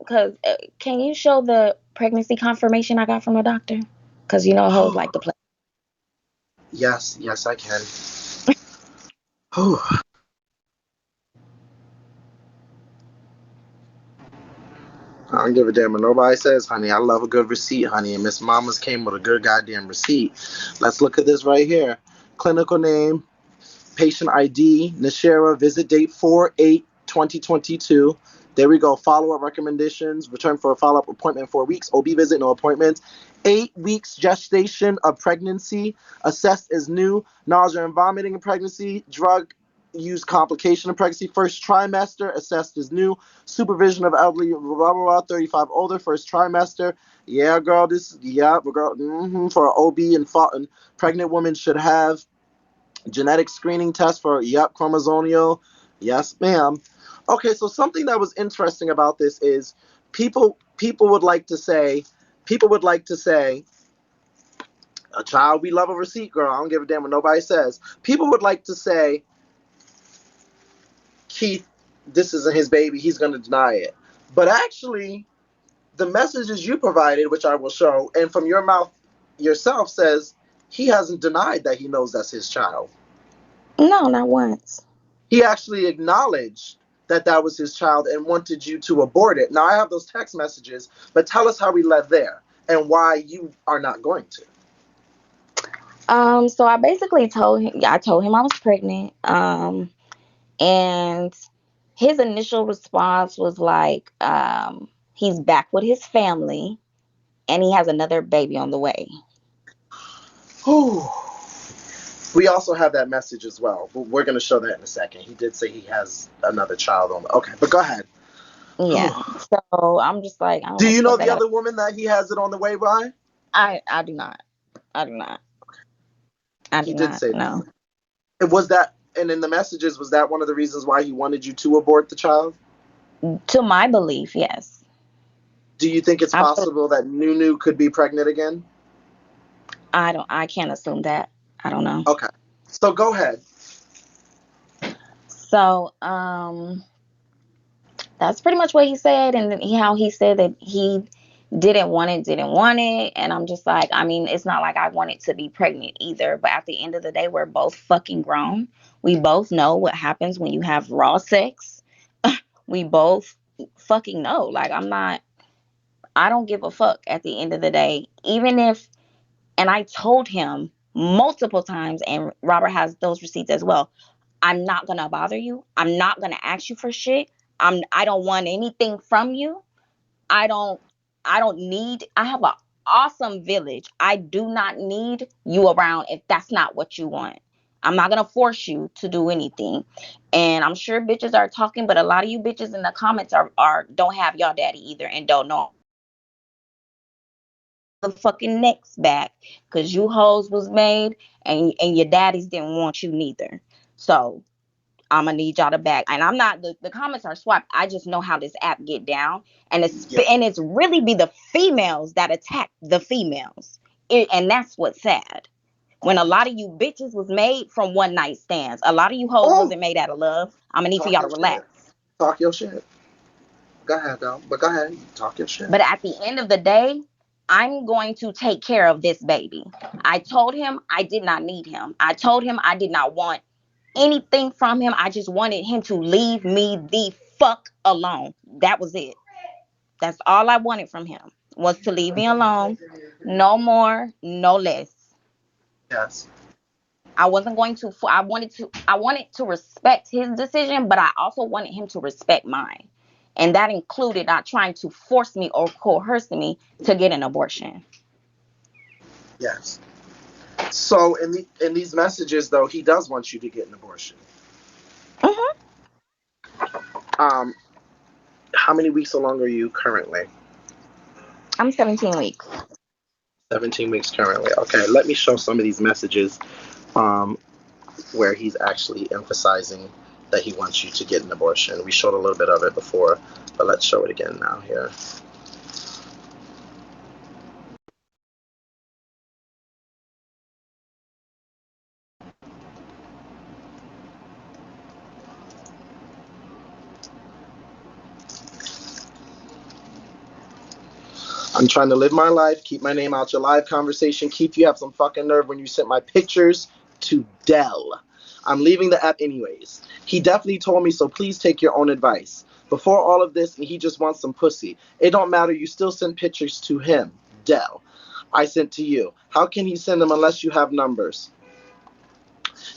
cause can you show the pregnancy confirmation I got from the doctor? Cause you know hoes like to play. Yes, yes, I can. Whew. I don't give a damn what nobody says, honey. I love a good receipt, honey. And Miss Mama's came with a good goddamn receipt. Let's look at this right here. Clinical name, patient ID, Nashera, visit date 4/8/2022. There we go. Follow-up recommendations. Return for a follow-up appointment in 4 weeks. OB visit, no appointments. 8 weeks gestation of pregnancy. Assessed as new. Nausea and vomiting in pregnancy. Drug use complication of pregnancy. First trimester. Assessed as new. Supervision of elderly, blah, blah, blah, 35 older. First trimester. Yeah, girl, girl. For an OB and pregnant woman should have genetic screening test for chromosomal. Yes, ma'am. Okay, so something that was interesting about this is people would like to say a child, we love a receipt, girl. I don't give a damn what nobody says. People would like to say, Keith, this isn't his baby, he's going to deny it. But actually, the messages you provided, which I will show, and from your mouth yourself says he hasn't denied that he knows that's his child. No, not once. He actually acknowledged that that was his child and wanted you to abort it. Now, I have those text messages, but tell us how we led there and why you are not going to. So I basically told him, I told him I was pregnant. And his initial response was like, he's back with his family and he has another baby on the way. Whew. We also have that message as well. We're going to show that in a second. He did say he has another child on. Okay, but go ahead. Yeah. So I'm just like, I don't Do know what you the know fuck the other woman that he has it on the way by? I do not. I do not. I do He did not say know. that. Was that, and in the messages, was that one of the reasons why he wanted you to abort the child? To my belief, yes. Do you think it's I feel, possible that Nunu could be pregnant again? I can't assume that. I don't know. Okay. So go ahead. So, that's pretty much what he said, and then how he said that he didn't want it, and I'm just like, I mean, it's not like I wanted to be pregnant either, but at the end of the day, we're both fucking grown. We both know what happens when you have raw sex. We both fucking know. Like, I don't give a fuck at the end of the day, even if, and I told him multiple times, and Robert has those receipts as well. I'm not gonna bother you. I'm not gonna ask you for shit. I don't want anything from you. I don't I don't need I have an awesome village. I do not need you around if that's not what you want. I'm not gonna force you to do anything. And I'm sure bitches are talking, but a lot of you bitches in the comments are don't have y'all daddy either and don't know the fucking necks back because you hoes was made and your daddies didn't want you neither. So I'm gonna need y'all to back. And I'm not the comments are swapped. I just know how this app get down, Yeah. and it's really be the females that attack the females, and that's what's sad. When a lot of you bitches was made from one night stands, a lot of you hoes Oh, wasn't made out of love. I'm gonna need for talk y'all to your shit. relax. Talk your shit. Go ahead, though. But go ahead. Talk your shit. But at the end of the day, I'm going to take care of this baby. I told him I did not need him. I told him I did not want anything from him. I just wanted him to leave me the fuck alone. That was it. That's all I wanted from him was to leave me alone. No more, no less. Yes. I wasn't going to I wanted to respect his decision, but I also wanted him to respect mine. And that included not trying to force me or coerce me to get an abortion. Yes. So in these messages, though, he does want you to get an abortion. Hmm. Um, how many weeks along are you currently? I'm 17 weeks. 17 weeks currently. Okay, let me show some of these messages um, where he's actually emphasizing that he wants you to get an abortion. We showed a little bit of it before, but let's show it again now here. I'm trying to live my life, keep my name out your live conversation. Keith, you have some fucking nerve when you sent my pictures to Dell. I'm leaving the app anyways. He definitely told me, so please take your own advice. Before all of this, he just wants some pussy. It don't matter, you still send pictures to him, Dell. I sent to you. How can he send them unless you have numbers?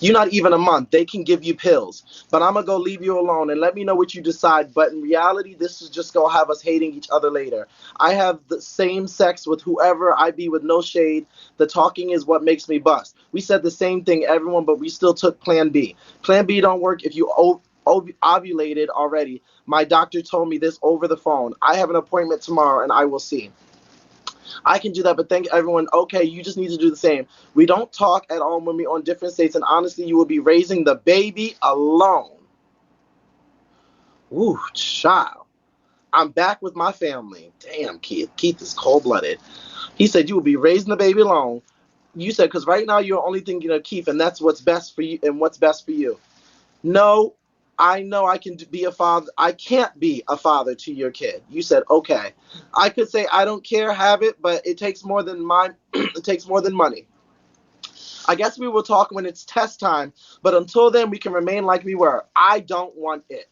You're not even a month. They can give you pills. But I'm going to go leave you alone and let me know what you decide. But in reality, this is just going to have us hating each other later. I have the same sex with whoever I be with, no shade. The talking is what makes me bust. We said the same thing, everyone, but we still took plan B. Plan B don't work if you ovulated already. My doctor told me this over the phone. I have an appointment tomorrow and I will see. I can do that, but thank everyone. Okay, you just need to do the same. We don't talk at all when we're on different states, and honestly, you will be raising the baby alone. Ooh, child. I'm back with my family. Damn, Keith. Keith is cold-blooded. He said you will be raising the baby alone. You said, because right now you're only thinking of Keith, and that's what's best for you and what's best for you. No, I know I can be a father. I can't be a father to your kid. You said, okay. I could say I don't care, have it, but it takes more than it takes more than money. I guess we will talk when it's test time, but until then, we can remain like we were. I don't want it.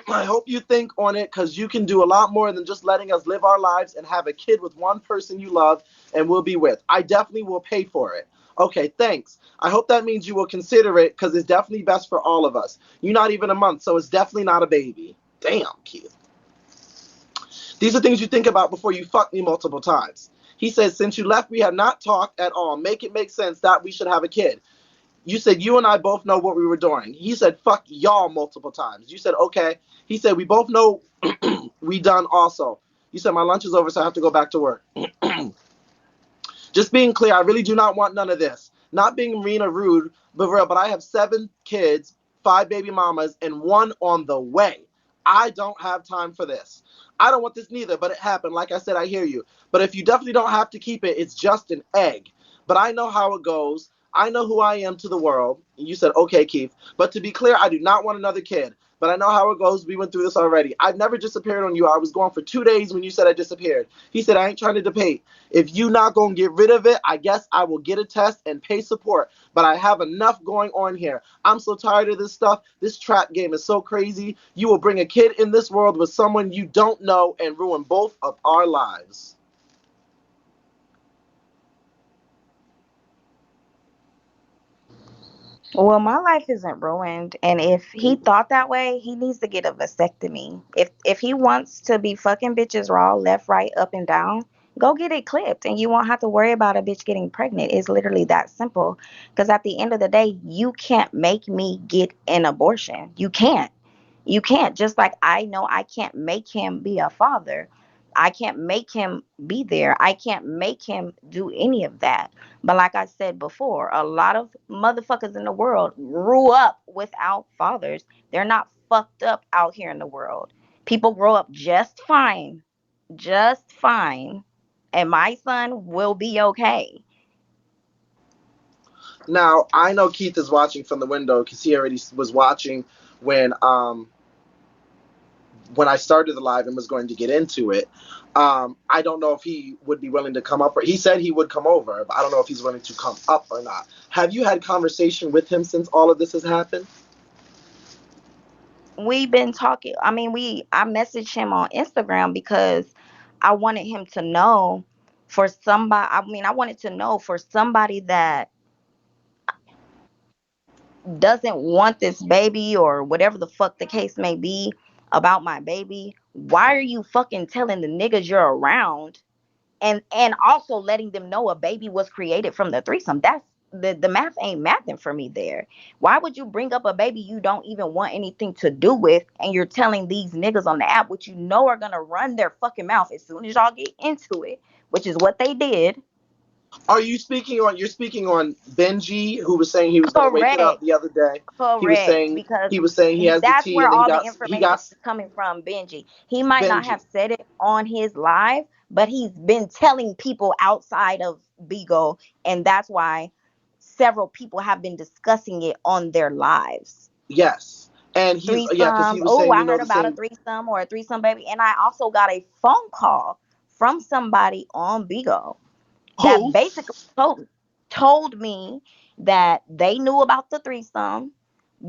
I hope you think on it because you can do a lot more than just letting us live our lives and have a kid with one person you love and will be with. I definitely will pay for it. Okay, thanks. I hope that means you will consider it because it's definitely best for all of us. You're not even a month, so it's definitely not a baby. Damn, Keith. These are things you think about before you fuck me multiple times. He said, since you left, we have not talked at all. Make it make sense that we should have a kid. You said you and I both know what we were doing. He said, fuck y'all multiple times. You said, okay. He said, we both know we done also. You said, my lunch is over, so I have to go back to work. Just being clear, I really do not want none of this. Not being mean or rude, but real, but I have 7 kids, 5 baby mamas, and 1 on the way. I don't have time for this. I don't want this neither, but it happened. Like I said, I hear you. But if you definitely don't have to keep it, it's just an egg. But I know how it goes. I know who I am to the world. And you said, okay, Keith. But to be clear, I do not want another kid. But I know how it goes. We went through this already. I've never disappeared on you. I was gone for 2 days when you said I disappeared. He said, I ain't trying to debate. If you not going to get rid of it, I guess I will get a test and pay support. But I have enough going on here. I'm so tired of this stuff. This trap game is so crazy. You will bring a kid in this world with someone you don't know and ruin both of our lives. Well, my life isn't ruined, and if he thought that way, he needs to get a vasectomy. If he wants to be fucking bitches raw, left, right, up, and down, go get it clipped, and you won't have to worry about a bitch getting pregnant. It's literally that simple. Because at the end of the day, you can't make me get an abortion. You can't. You can't. Just like I know I can't make him be a father. I can't make him be there. I can't make him do any of that. But like I said before, a lot of motherfuckers in the world grew up without fathers. They're not fucked up out here in the world. People grow up just fine. Just fine. And my son will be okay. Now, I know Keith is watching from the window because he already was watching when when I started the live and was going to get into it. I don't know if he would be willing to come up. Or he said he would come over, but I don't know if he's willing to come up or not. Have you had conversation with him since all of this has happened? We've been talking. I mean, I messaged him on Instagram because I wanted him to know for somebody. I mean, I wanted to know for somebody that doesn't want this baby or whatever the fuck the case may be about my baby. Why are you fucking telling the niggas you're around and also letting them know a baby was created from the threesome? That's the math ain't mathing for me there. Why would you bring up a baby you don't even want anything to do with, and you're telling these niggas on the app, which you know are gonna run their fucking mouth as soon as y'all get into it, which is what they did. Are you speaking on? You're speaking on Benji, who was saying he was going to wake it up Correct. the other day. He was Correct, saying because he has the that's tea, where and then all the he information got is coming from. Benji, he might not Benji. have said it on his live, but he's been telling people outside of Beagle, and that's why several people have been discussing it on their lives. Yes, and he's yeah, because he Threesomes. was Oh, saying I heard the about a same. threesome or a threesome baby, and I also got a phone call from somebody on Beagle that Who? basically told me that they knew about the threesome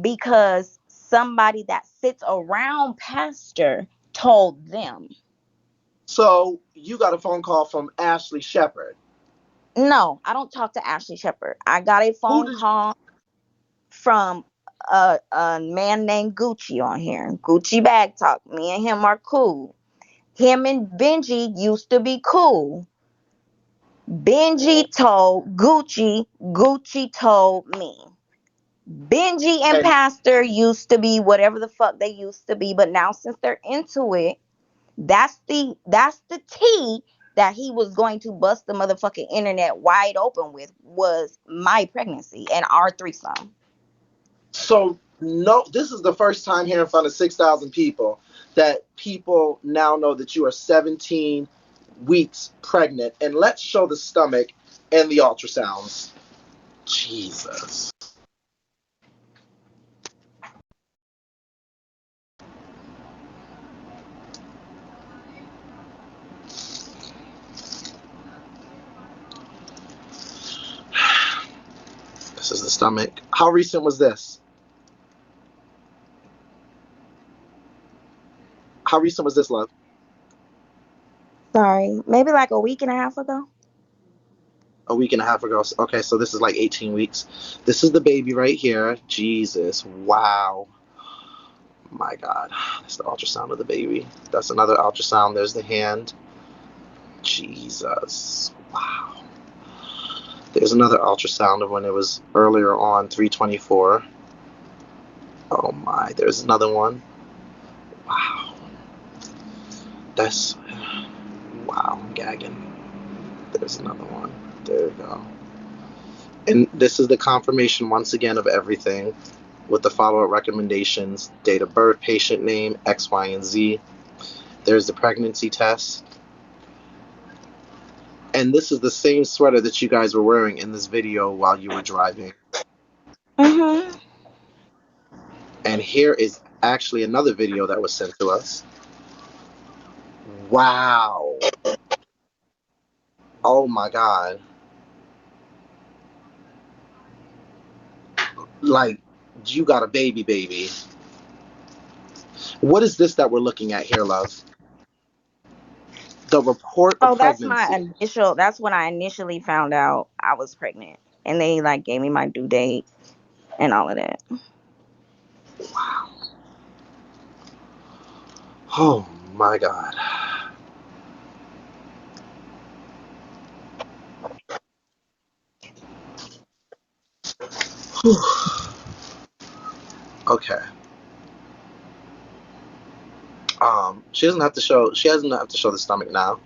because somebody that sits around Pastor told them. So you got a phone call from Ashley Shepherd. No, I don't talk to Ashley Shepherd. I got a Who phone did? call from a man named Gucci on here. Gucci Bag Talk. Me and him are cool. Him and Benji used to be cool. Benji told Gucci, Gucci told me. Benji and And Pastor used to be whatever the fuck they used to be, but now since they're into it, that's the tea that he was going to bust the motherfucking internet wide open with, was my pregnancy and our threesome. so no, this is the first time here in front of 6,000 people that people now know that you are 17 weeks pregnant. And let's show the stomach and the ultrasounds. Jesus. This is the stomach. How recent was this? How recent was this, love? Sorry, maybe like a week and a half ago. A week and a half ago. Okay, so this is like 18 weeks. This is the baby right here. Jesus. Wow. My God. That's the ultrasound of the baby. That's another ultrasound. There's the hand. Jesus. Wow. There's another ultrasound of when it was earlier on, 324. Oh my. There's another one. Wow. That's. Wow. I'm gagging. There's another one. There you go. And this is the confirmation once again of everything with the follow-up recommendations, date of birth, patient name, X, Y, and Z. There's the pregnancy test. And this is the same sweater that you guys were wearing in this video while you were driving. Mm-hmm. And here is actually another video that was sent to us. Wow. Oh my God. Like, you got a baby. What is this that we're looking at here, love? The report of Oh, that's my pregnancy. initial. That's when I initially found out I was pregnant, and they like gave me my due date and all of that. Wow. Oh my God. Okay. She doesn't have to show. She doesn't have to show the stomach now.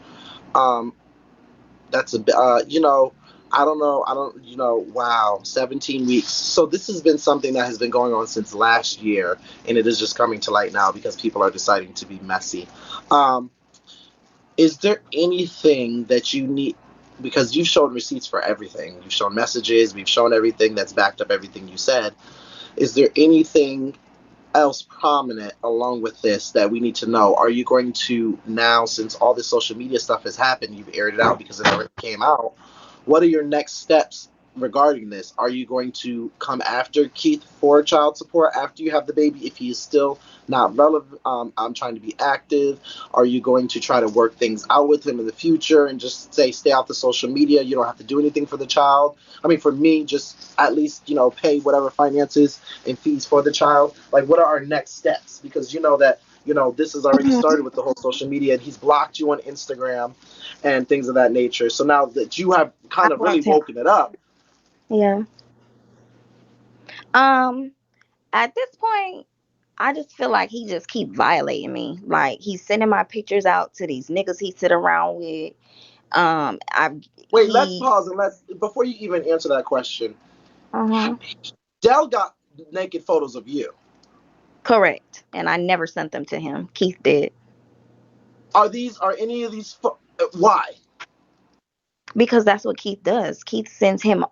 Um, that's a I don't know. Wow, 17 weeks. So this has been something that has been going on since last year, and it is just coming to light now because people are deciding to be messy. Um, is there anything that you need? Because you've shown receipts for everything. You've shown messages. We've shown everything that's backed up everything you said. Is there anything else prominent along with this that we need to know? Are you going to now, since all this social media stuff has happened, you've aired it out because it already came out, what are your next steps regarding this? Are you going to come after Keith for child support after you have the baby if he is still not relevant? I'm trying to be active. Are you going to try to work things out with him in the future and just say stay off the social media? You don't have to do anything for the child. I mean, for me, just at least pay whatever finances and fees for the child. Like, what are our next steps? Because you know that this has already Mm-hmm. started with the whole social media, and he's blocked you on Instagram and things of that nature. So now that you have I kind of really blocked him. woken it up. Yeah. Um. At this point, I just feel like he just keep violating me. Like he's sending my pictures out to these niggas he sit around with. I Wait, let's he. pause and let's before you even answer that question. Uh-huh. Dell got naked photos of you. Correct. And I never sent them to him. Keith did. Are any of these why? Because that's what Keith does. Keith sends him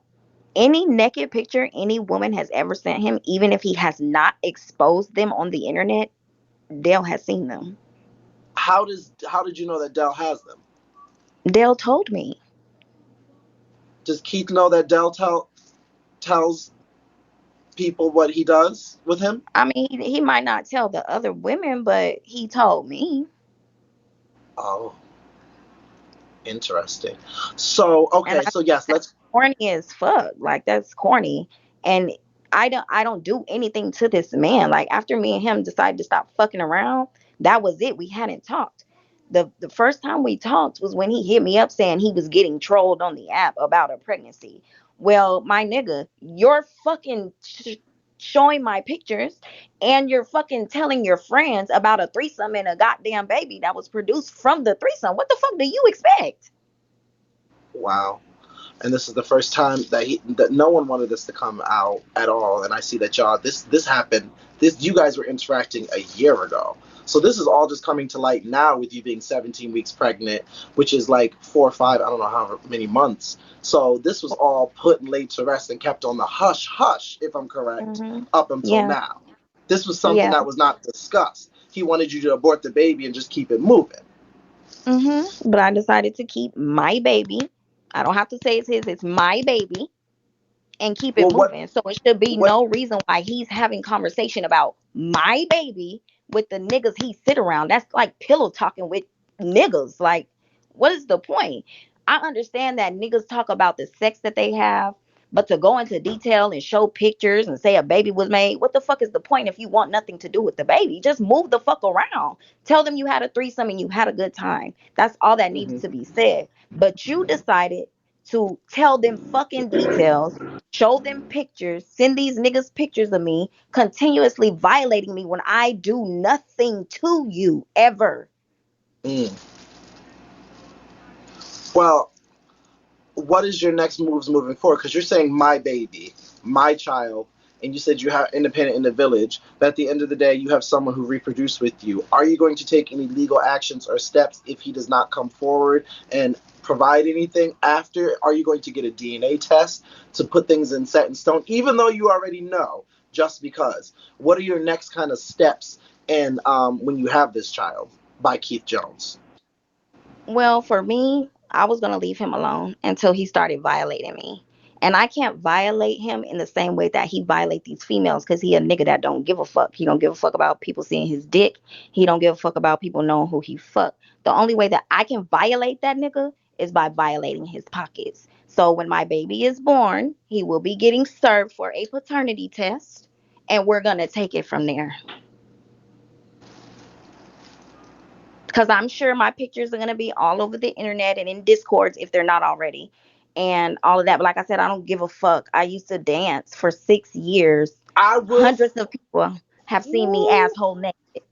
any naked picture any woman has ever sent him, even if he has not exposed them on the internet, Dale has seen them. How did you know that Dell has them? Dale told me. Does Keith know that Dell tells people what he does with him? I mean, he might not tell the other women, but he told me. Oh, interesting. So And okay, I so yes, that's let's. corny as fuck. Like that's corny. And I don't do anything to this man. Like after me and him decided to stop fucking around, that was it. We hadn't talked. The first time we talked was when he hit me up saying he was getting trolled on the app about a pregnancy. Well, my nigga, you're fucking showing my pictures and you're fucking telling your friends about a threesome and a goddamn baby that was produced from the threesome. What the fuck do you expect? Wow. And this is the first time that no one wanted this to come out at all. And I see that y'all this happened. This you guys were interacting a year ago. So this is all just coming to light now with you being 17 weeks pregnant, which is like 4 or 5, I don't know how many months. So this was all put and laid to rest and kept on the hush hush, if I'm correct, Hmm. up until Yeah. now. This was something Yeah. that was not discussed. He wanted you to abort the baby and just keep it moving. But I decided to keep my baby. I don't have to say it's his, it's my baby. and keep it Well, moving. So it should be what? no reason why he's having conversation about my baby with the niggas he sit around. That's like pillow talking with niggas. Like, what is the point? I understand that niggas talk about the sex that they have, but to go into detail and show pictures and say a baby was made, what the fuck is the point if you want nothing to do with the baby? Just move the fuck around. Tell them you had a threesome and you had a good time. That's all that needs Mhm. to be said. But you decided to tell them fucking details, show them pictures, send these niggas pictures of me continuously violating me when I do nothing to you ever. Mm. Well, what is your next moves moving forward? Because you're saying my baby, my child, and you said you have independent in the village. But at the end of the day, you have someone who reproduced with you. Are you going to take any legal actions or steps if he does not come forward and provide anything after? Are you going to get a DNA test to put things in set in stone, even though you already know? Just because. What are your next kind of steps? And when you have this child by Keith Jones. Well, for me, I was going to leave him alone until he started violating me. And I can't violate him in the same way that he violate these females because he a nigga that don't give a fuck. He don't give a fuck about people seeing his dick. He don't give a fuck about people knowing who he fuck. The only way that I can violate that nigga is by violating his pockets. So when my baby is born, he will be getting served for a paternity test, and we're going to take it from there. Because I'm sure my pictures are going to be all over the internet and in discords if they're not already, and all of that. But like I said, I don't give a fuck. I used to dance for 6 years. I will. Hundreds of people have seen me asshole naked.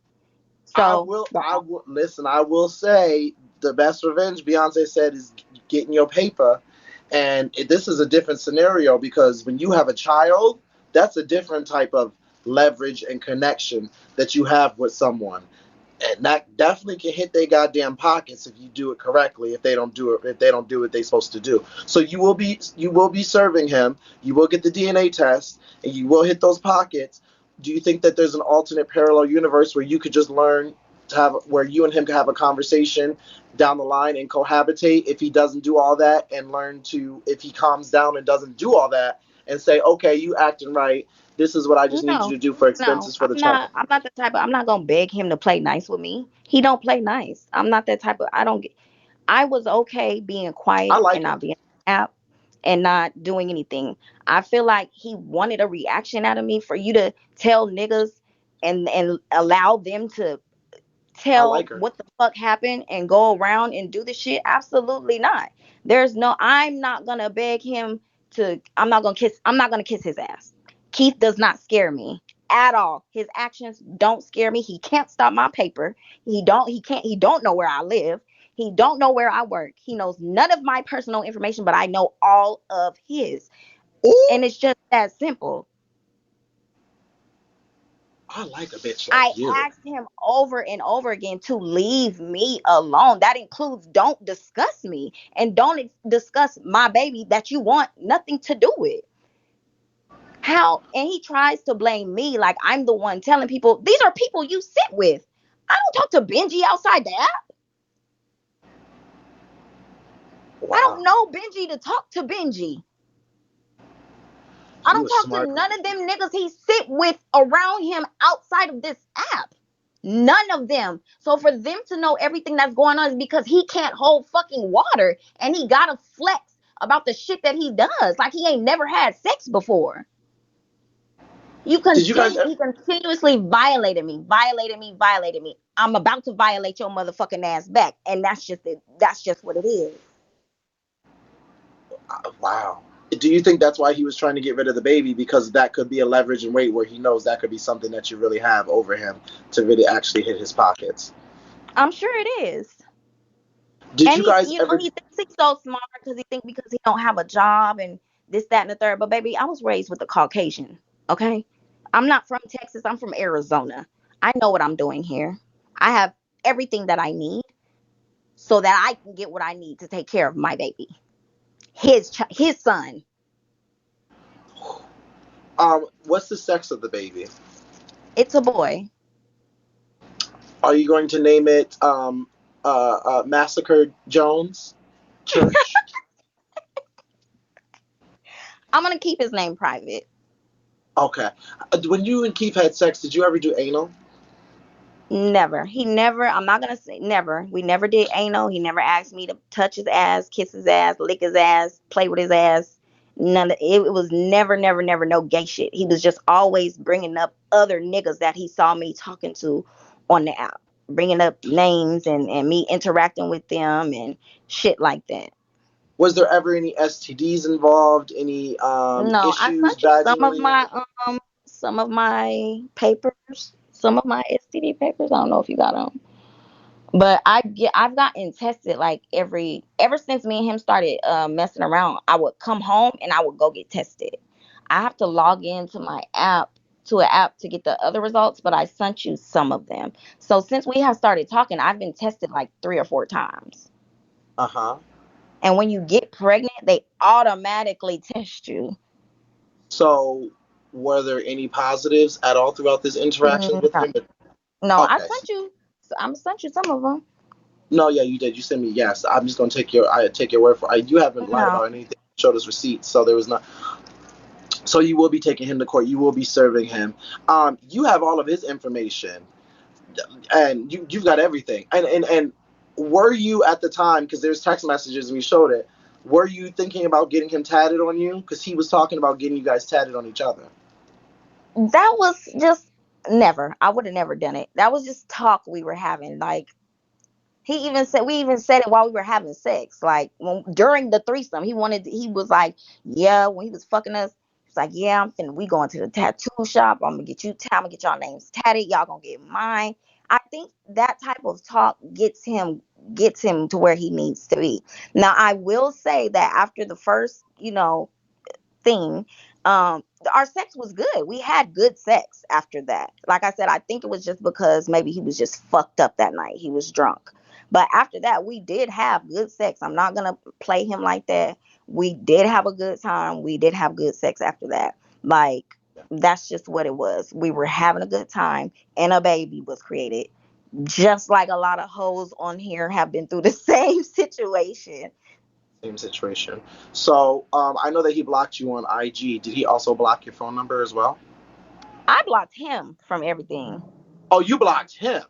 I So will. I will listen. I will say the best revenge Beyonce said is getting your paper, and this is a different scenario because when you have a child, that's a different type of leverage and connection that you have with someone, and that definitely can hit their goddamn pockets if you do it correctly. If they don't do what they're supposed to do, so you will be serving him. You will get the DNA test, and you will hit those pockets. Do you think that there's an alternate parallel universe where you could just learn to have where you and him can have a conversation down the line and cohabitate if he doesn't do all that, and learn to, if he calms down and doesn't do all that, and say, okay, you acting right, this is what I just need you no, to do for no, expenses for the child. I'm not the type of. I'm not gonna beg him to play nice with me. He don't play nice. I'm not that type of. I don't get. I was okay being I quiet and like him. not being on the app and not doing anything. I feel like he wanted a reaction out of me for you to tell niggas and allow them to I tell like her. what the fuck happened and go around and do the shit. Absolutely not. There's no. I'm not gonna beg him to. I'm not gonna kiss his ass. Keith does not scare me at all. His actions don't scare me. He can't stop my paper. He can't. He don't know where I live. He don't know where I work. He knows none of my personal information, but I know all of his. Ooh, And it's just that simple. I like a bitch I like you. asked him over and over again to leave me alone. That includes don't discuss me and don't discuss my baby that you want nothing to do with. How? And he tries to blame me like I'm the one telling people these are people you sit with. I don't talk to Benji outside the app. I don't Wow, know Benji to talk to Benji. I you don't a talk to smart. none of them niggas he sit with around him outside of this app. None of them. So for them to know everything that's going on is because he can't hold fucking water and he gotta flex about the shit that he does. Like he ain't never had sex before. Did you guys? He continuously violated me, violated me. I'm about to violate your motherfucking ass back. And that's just it. That's just what it is. Wow. Do you think that's why he was trying to get rid of the baby, because that could be a leverage and weight where he knows that could be something that you really have over him to really actually hit his pockets? I'm sure it is. Did And you guys you know, ever? he thinks he's so smart because he don't have a job and this, that, and the third. But baby, I was raised with a Caucasian. Okay, I'm not from Texas. I'm from Arizona. I know what I'm doing here. I have everything that I need so that I can get what I need to take care of my baby, his son. What's the sex of the baby? It's a boy. Are you going to name it Massacre Jones Church? I'm gonna keep his name private. Okay. When you and Keith had sex, did you ever do anal? Never. He never. I'm not gonna say never. We never did anal. He never asked me to touch his ass, kiss his ass, lick his ass, play with his ass. None of it. It was never, never, never no gay shit. He was just always bringing up other niggas that he saw me talking to on the app, bringing up names and me interacting with them and shit like that. Was there ever any STDs involved? Any No, I issues sent you vaginally? some of my papers, some of my STD papers. I don't know if you got them. But I've gotten tested like ever since me and him started messing around. I would come home and I would go get tested. I have to log into my app to an app to get the other results, but I sent you some of them. So since we have started talking, I've been tested like 3 or 4 times. Uh-huh. And when you get pregnant, they automatically test you. So, were there any positives at all throughout this interaction with No, him? no, I Okay. sent you. I'm sent you some of them. No, yeah, you did. You sent me yes. I'm just gonna take your word for it. You haven't lied No, about anything. You showed us receipts, so there was not. So you will be taking him to court. You will be serving him. You have all of his information, and you've got everything. And were you at the time, because there's text messages and we showed it? Were you thinking about getting him tatted on you? Because he was talking about getting you guys tatted on each other. that was just never. I would have never done it. That was just talk we were having. Like we even said it while we were having sex. Like during the threesome, he was like, yeah, when he was fucking us, he's like, yeah, we going to the tattoo shop. I'm gonna get y'all names tatted. Y'all gonna get mine. I think that type of talk gets him to where he needs to be. Now, I will say that after the first, thing, um our sex was good. We had good sex after that. Like I said, I think it was just because maybe he was just fucked up that night. He was drunk. But after that, we did have good sex. I'm not gonna play him like that. We did have a good time. We did have good sex after that. Like, that's just what it was. We were having a good time and a baby was created. Just like a lot of hoes on here have been through the same situation. Same situation. So I know that he blocked you on IG. Did he also block your phone number as well? I blocked him from everything. Oh, you blocked him.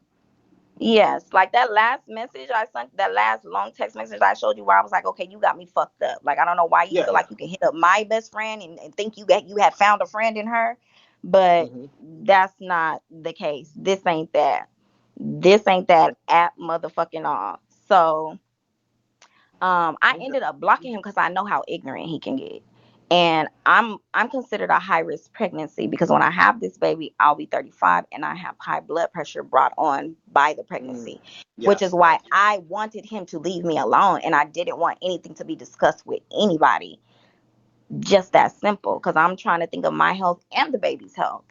Yes, like that last message I sent, that last long text message I showed you, where I was like, okay, you got me fucked up. Like, I don't know why you Yeah, feel yeah. like you can hit up my best friend and think you had found a friend in her, but Hmm. that's not the case. This ain't that. This ain't that at motherfucking all. So I Okay. ended up blocking him because I know how ignorant he can get. And I'm considered a high risk pregnancy because when I have this baby, I'll be 35 and I have high blood pressure brought on by the Mm, pregnancy, which is yes. why I wanted him to leave me alone and I didn't want anything to be discussed with anybody. Just that simple, because I'm trying to think of my health and the baby's health.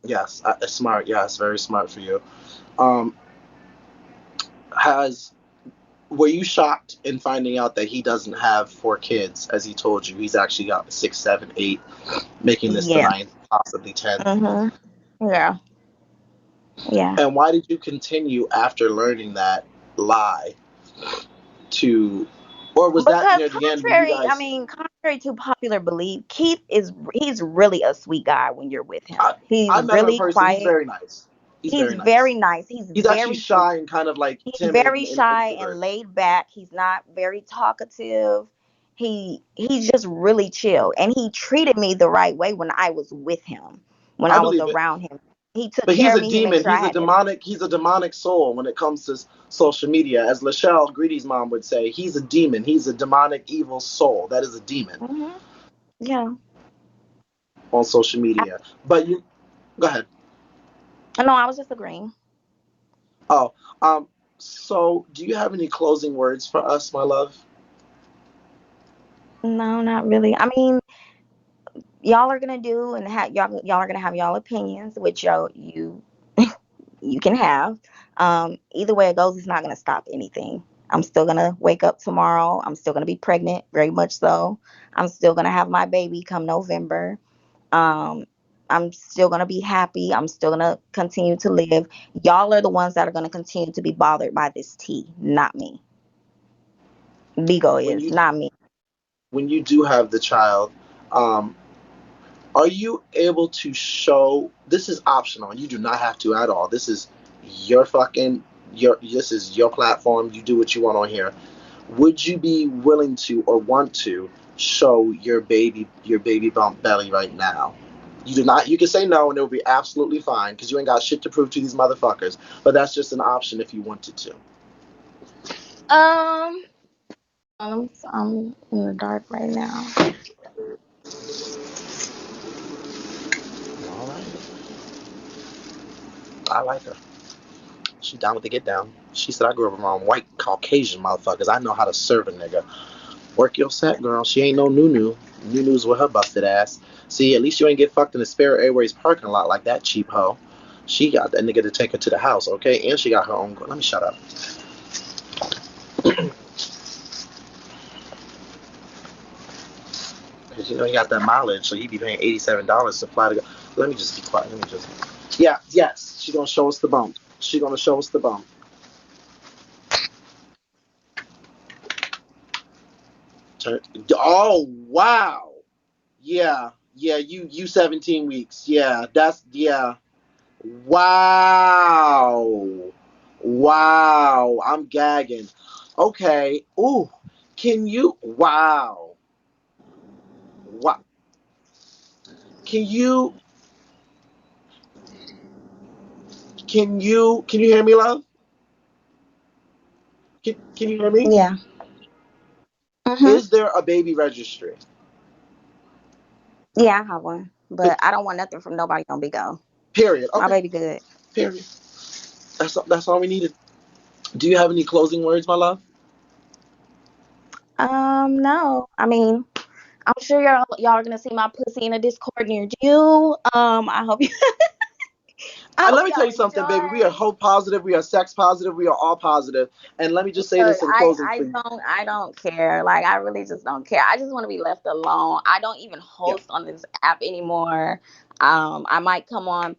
Yes. Smart. Yes. Very smart for you. Um, has Were you shocked in finding out that he doesn't have 4 kids, as he told you? He's actually got six, seven, eight, making this the Yeah. ninth, possibly 10th. Mhm. Yeah. Yeah. And why did you continue after learning that lie to, or was that Because near the end when you guys? contrary to popular belief, he's really a sweet guy when you're with him. I, He's I met him in really person. He's quiet. very nice. He's He's very very nice. nice. He's actually shy and kind of like He's timid very and shy and introvert. laid back. He's not very talkative. He's just really chill. And he treated me the right way when I was with him, when I I was believe it. around him. He took But care he's of a me. He made demon. sure I He's a had everything. demonic. He's a demonic soul when it comes to social media. As Lachelle Greedy's mom would say, he's a demon. He's a demonic, evil soul. That is a demon Hmm. Yeah. on social media. But you go ahead. No, I was just agreeing. Oh, um. So, do you have any closing words for us, my love? No, not really. I mean, y'all are gonna do and y'all are gonna have y'all opinions, which you can have. Either way it goes, it's not gonna stop anything. I'm still gonna wake up tomorrow. I'm still gonna be pregnant, very much so. I'm still gonna have my baby come November. Um, I'm still gonna be happy. I'm still gonna continue to live. Y'all are the ones that are gonna continue to be bothered by this tea, not me. Bigo When is you not me. when you do have the child, Um, are you able to show? This is optional. You do not have to at all. This is your fucking your. This is your platform. You do what you want on here. Would you be willing to or want to show your baby bump belly right now? You do not. You can say no, and it will be absolutely fine because you ain't got shit to prove to these motherfuckers. But that's just an option if you wanted to. Um, I'm in the dark right now. All right. I like her. She down with the get down. She said I grew up around white Caucasian motherfuckers. I know how to serve a nigga. Work your set, girl. She ain't no Nunu. Nunu's with her busted ass. See, at least you ain't get fucked in the Spirit Airways parking lot like that cheap hoe. She got that nigga to take her to the house, okay? And she got her own. Let me shut up. Because you know he got that mileage, so he be paying $87 to fly to go. Let me just be quiet. Let me just. Yeah, yes. She gonna show us the bump. She gonna show us the bump. Oh wow. Yeah, yeah. You 17 weeks. Yeah, that's yeah. Wow. Wow. I'm gagging. Okay. Ooh. Can you? Wow. Wow. Can you? Can you hear me, love? Can you hear me? Yeah. Mhm. Is there a baby registry? Yeah, I have one, but I don't want nothing from nobody on Big O. Period. My Okay. baby good. Period. That's all we needed. Do you have any closing words, my love? No. I mean, I'm sure y'all are gonna see my pussy in a Discord near you. I hope you. I And hope let me tell you y'all something, baby. We are enjoy. hope positive. We are sex positive. We are all positive. And let me just say Look, this in closing for you. I don't care. Like I really just don't care. I just want to be left alone. I don't even Yeah. host on this app anymore. I might come on,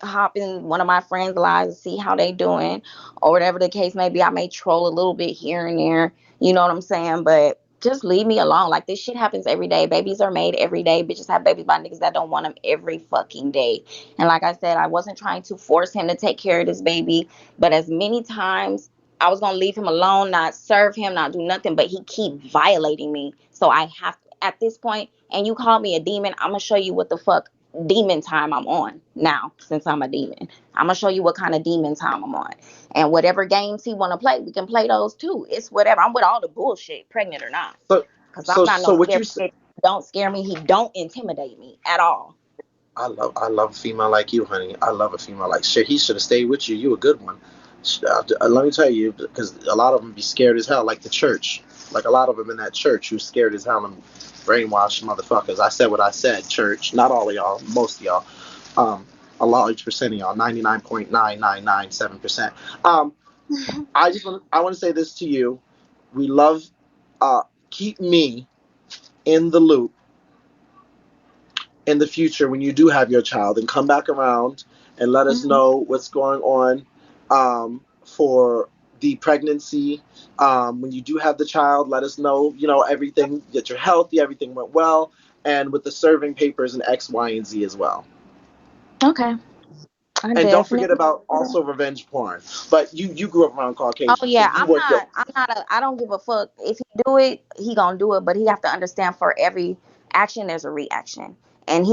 hop in one of my friends' lives and see how they doing, or whatever the case may be. I may troll a little bit here and there. You know what I'm saying? But just leave me alone. Like this shit happens every day. Babies are made every day. Bitches have babies by niggas that don't want them every fucking day. And like I said, I wasn't trying to force him to take care of this baby, but as many times I was gonna leave him alone, not serve him, not do nothing, but he keep violating me. So I have at this point, and you call me a demon, I'm gonna show you what the fuck demon time I'm on now. Since I'm a demon, I'm gonna show you what kind of demon time I'm on, and whatever games he want to play, we can play those too. It's whatever. I'm with all the bullshit, pregnant or not, So because I'm so not no so what scary you said. bitch. Don't scare me. He don't intimidate me at all. I love a female like you, honey. I love a female like shit. He should have stayed with you. You a good one. Let me tell you, because a lot of them be scared as hell, like the church. Like a lot of them in that church who's scared as hell and brainwashed motherfuckers. I said what I said, church. Not all of y'all, most of y'all. Um, a large percent of y'all, 99.9997%. Um, I want to say this to you. We love. Keep me in the loop in the future when you do have your child and come back around and let us Mhm. know what's going on for the pregnancy. When you do have the child, let us know, everything, that you're healthy, everything went well, and with the serving papers and X, Y, and Z as well. Okay, I And don't forget definitely. about also revenge porn. But you grew up around Oh Caucasian, so yeah, you weren't your. I don't give a fuck. If he do it, he gonna do it, but he have to understand for every action there's a reaction. And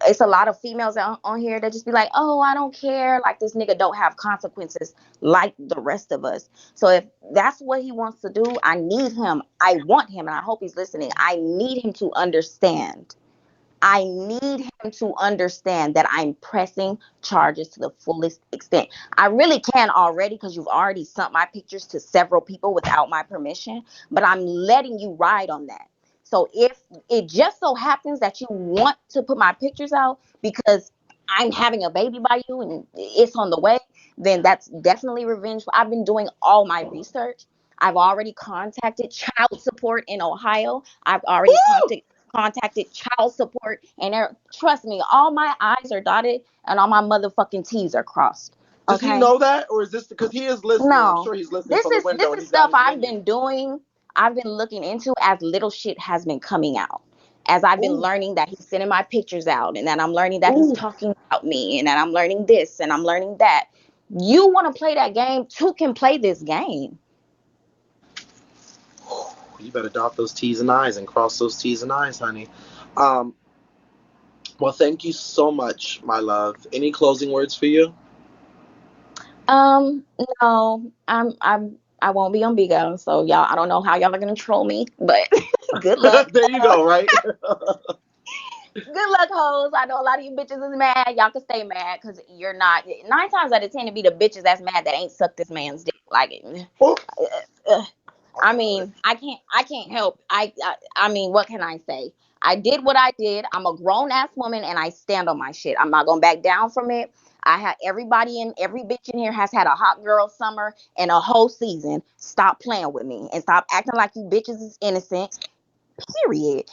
it's a lot of females on here that just be like, "Oh, I don't care." Like this nigga don't have consequences like the rest of us. So if that's what he wants to do, I need him. I want him, and I hope he's listening. I need him to understand. I need him to understand that I'm pressing charges to the fullest extent. I really can already because you've already sent my pictures to several people without my permission, but I'm letting you ride on that. So if it just so happens that you want to put my pictures out because I'm having a baby by you and it's on the way, then that's definitely revenge. I've been doing all my research. I've already contacted child support in Ohio. I've already contacted child support, and trust me, all my I's are dotted and all my motherfucking T's are crossed. Does he Okay? know that, or is this because he is listening? I'm No, sure he's listening from the this window and is he's got stuff his I've menu. been doing. I've been looking into as little shit has been coming out. as I've been Ooh, learning that he's sending my pictures out, and that I'm learning that he's ooh. talking about me, and that I'm learning this and I'm learning that. You want to play that game, two can play this game. You better dot those T's and I's and cross those T's and I's, honey. Um, well, thank you so much, my love. Any closing words for you? No, I won't be on Bigo, so y'all, I don't know how y'all are gonna troll me, but good luck. There you go, right? Good luck, hoes. I know a lot of you bitches is mad. Y'all can stay mad because you're not. 9 times out of 10, to be the bitches that's mad that ain't sucked this man's dick. Like, Oh, uh, I Lord. mean, I can't help. I mean, what can I say? I did what I did. I'm a grown ass woman and I stand on my shit. I'm not gonna back down from it. I had everybody in every bitch in here has had a hot girl summer and a whole season. Stop playing with me and stop acting like you bitches is innocent. Period.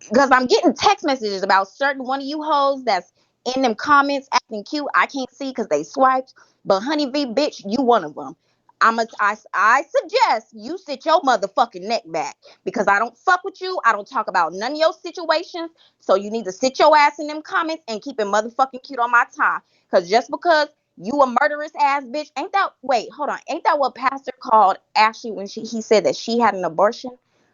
Because I'm getting text messages about certain one of you hoes that's in them comments acting cute. I can't see because they swiped. But Honeybee, bitch, you one of them. I suggest you sit your motherfucking neck back because I don't fuck with you. I don't talk about none of your situations. So you need to sit your ass in them comments and keep it motherfucking cute on my time. Because just because you a murderous ass bitch, ain't that, wait, hold on. Ain't that what Pastor called Ashley when he said that she had an abortion?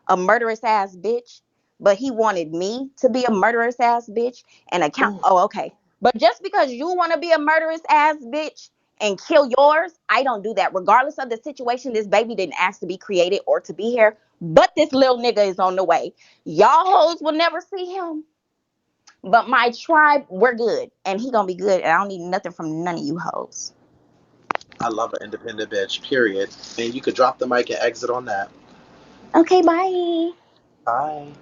A murderous ass bitch, but he wanted me to be a murderous ass bitch and account. Ooh. Oh, okay. But just because you want to be a murderous ass bitch and kill yours, I don't do that. Regardless of the situation, this baby didn't ask to be created or to be here. But this little nigga is on the way. Y'all hoes will never see him. But my tribe, we're good. And he gonna be good. And I don't need nothing from none of you hoes. I love an independent bitch, period. And you could drop the mic and exit on that. Okay, bye. Bye.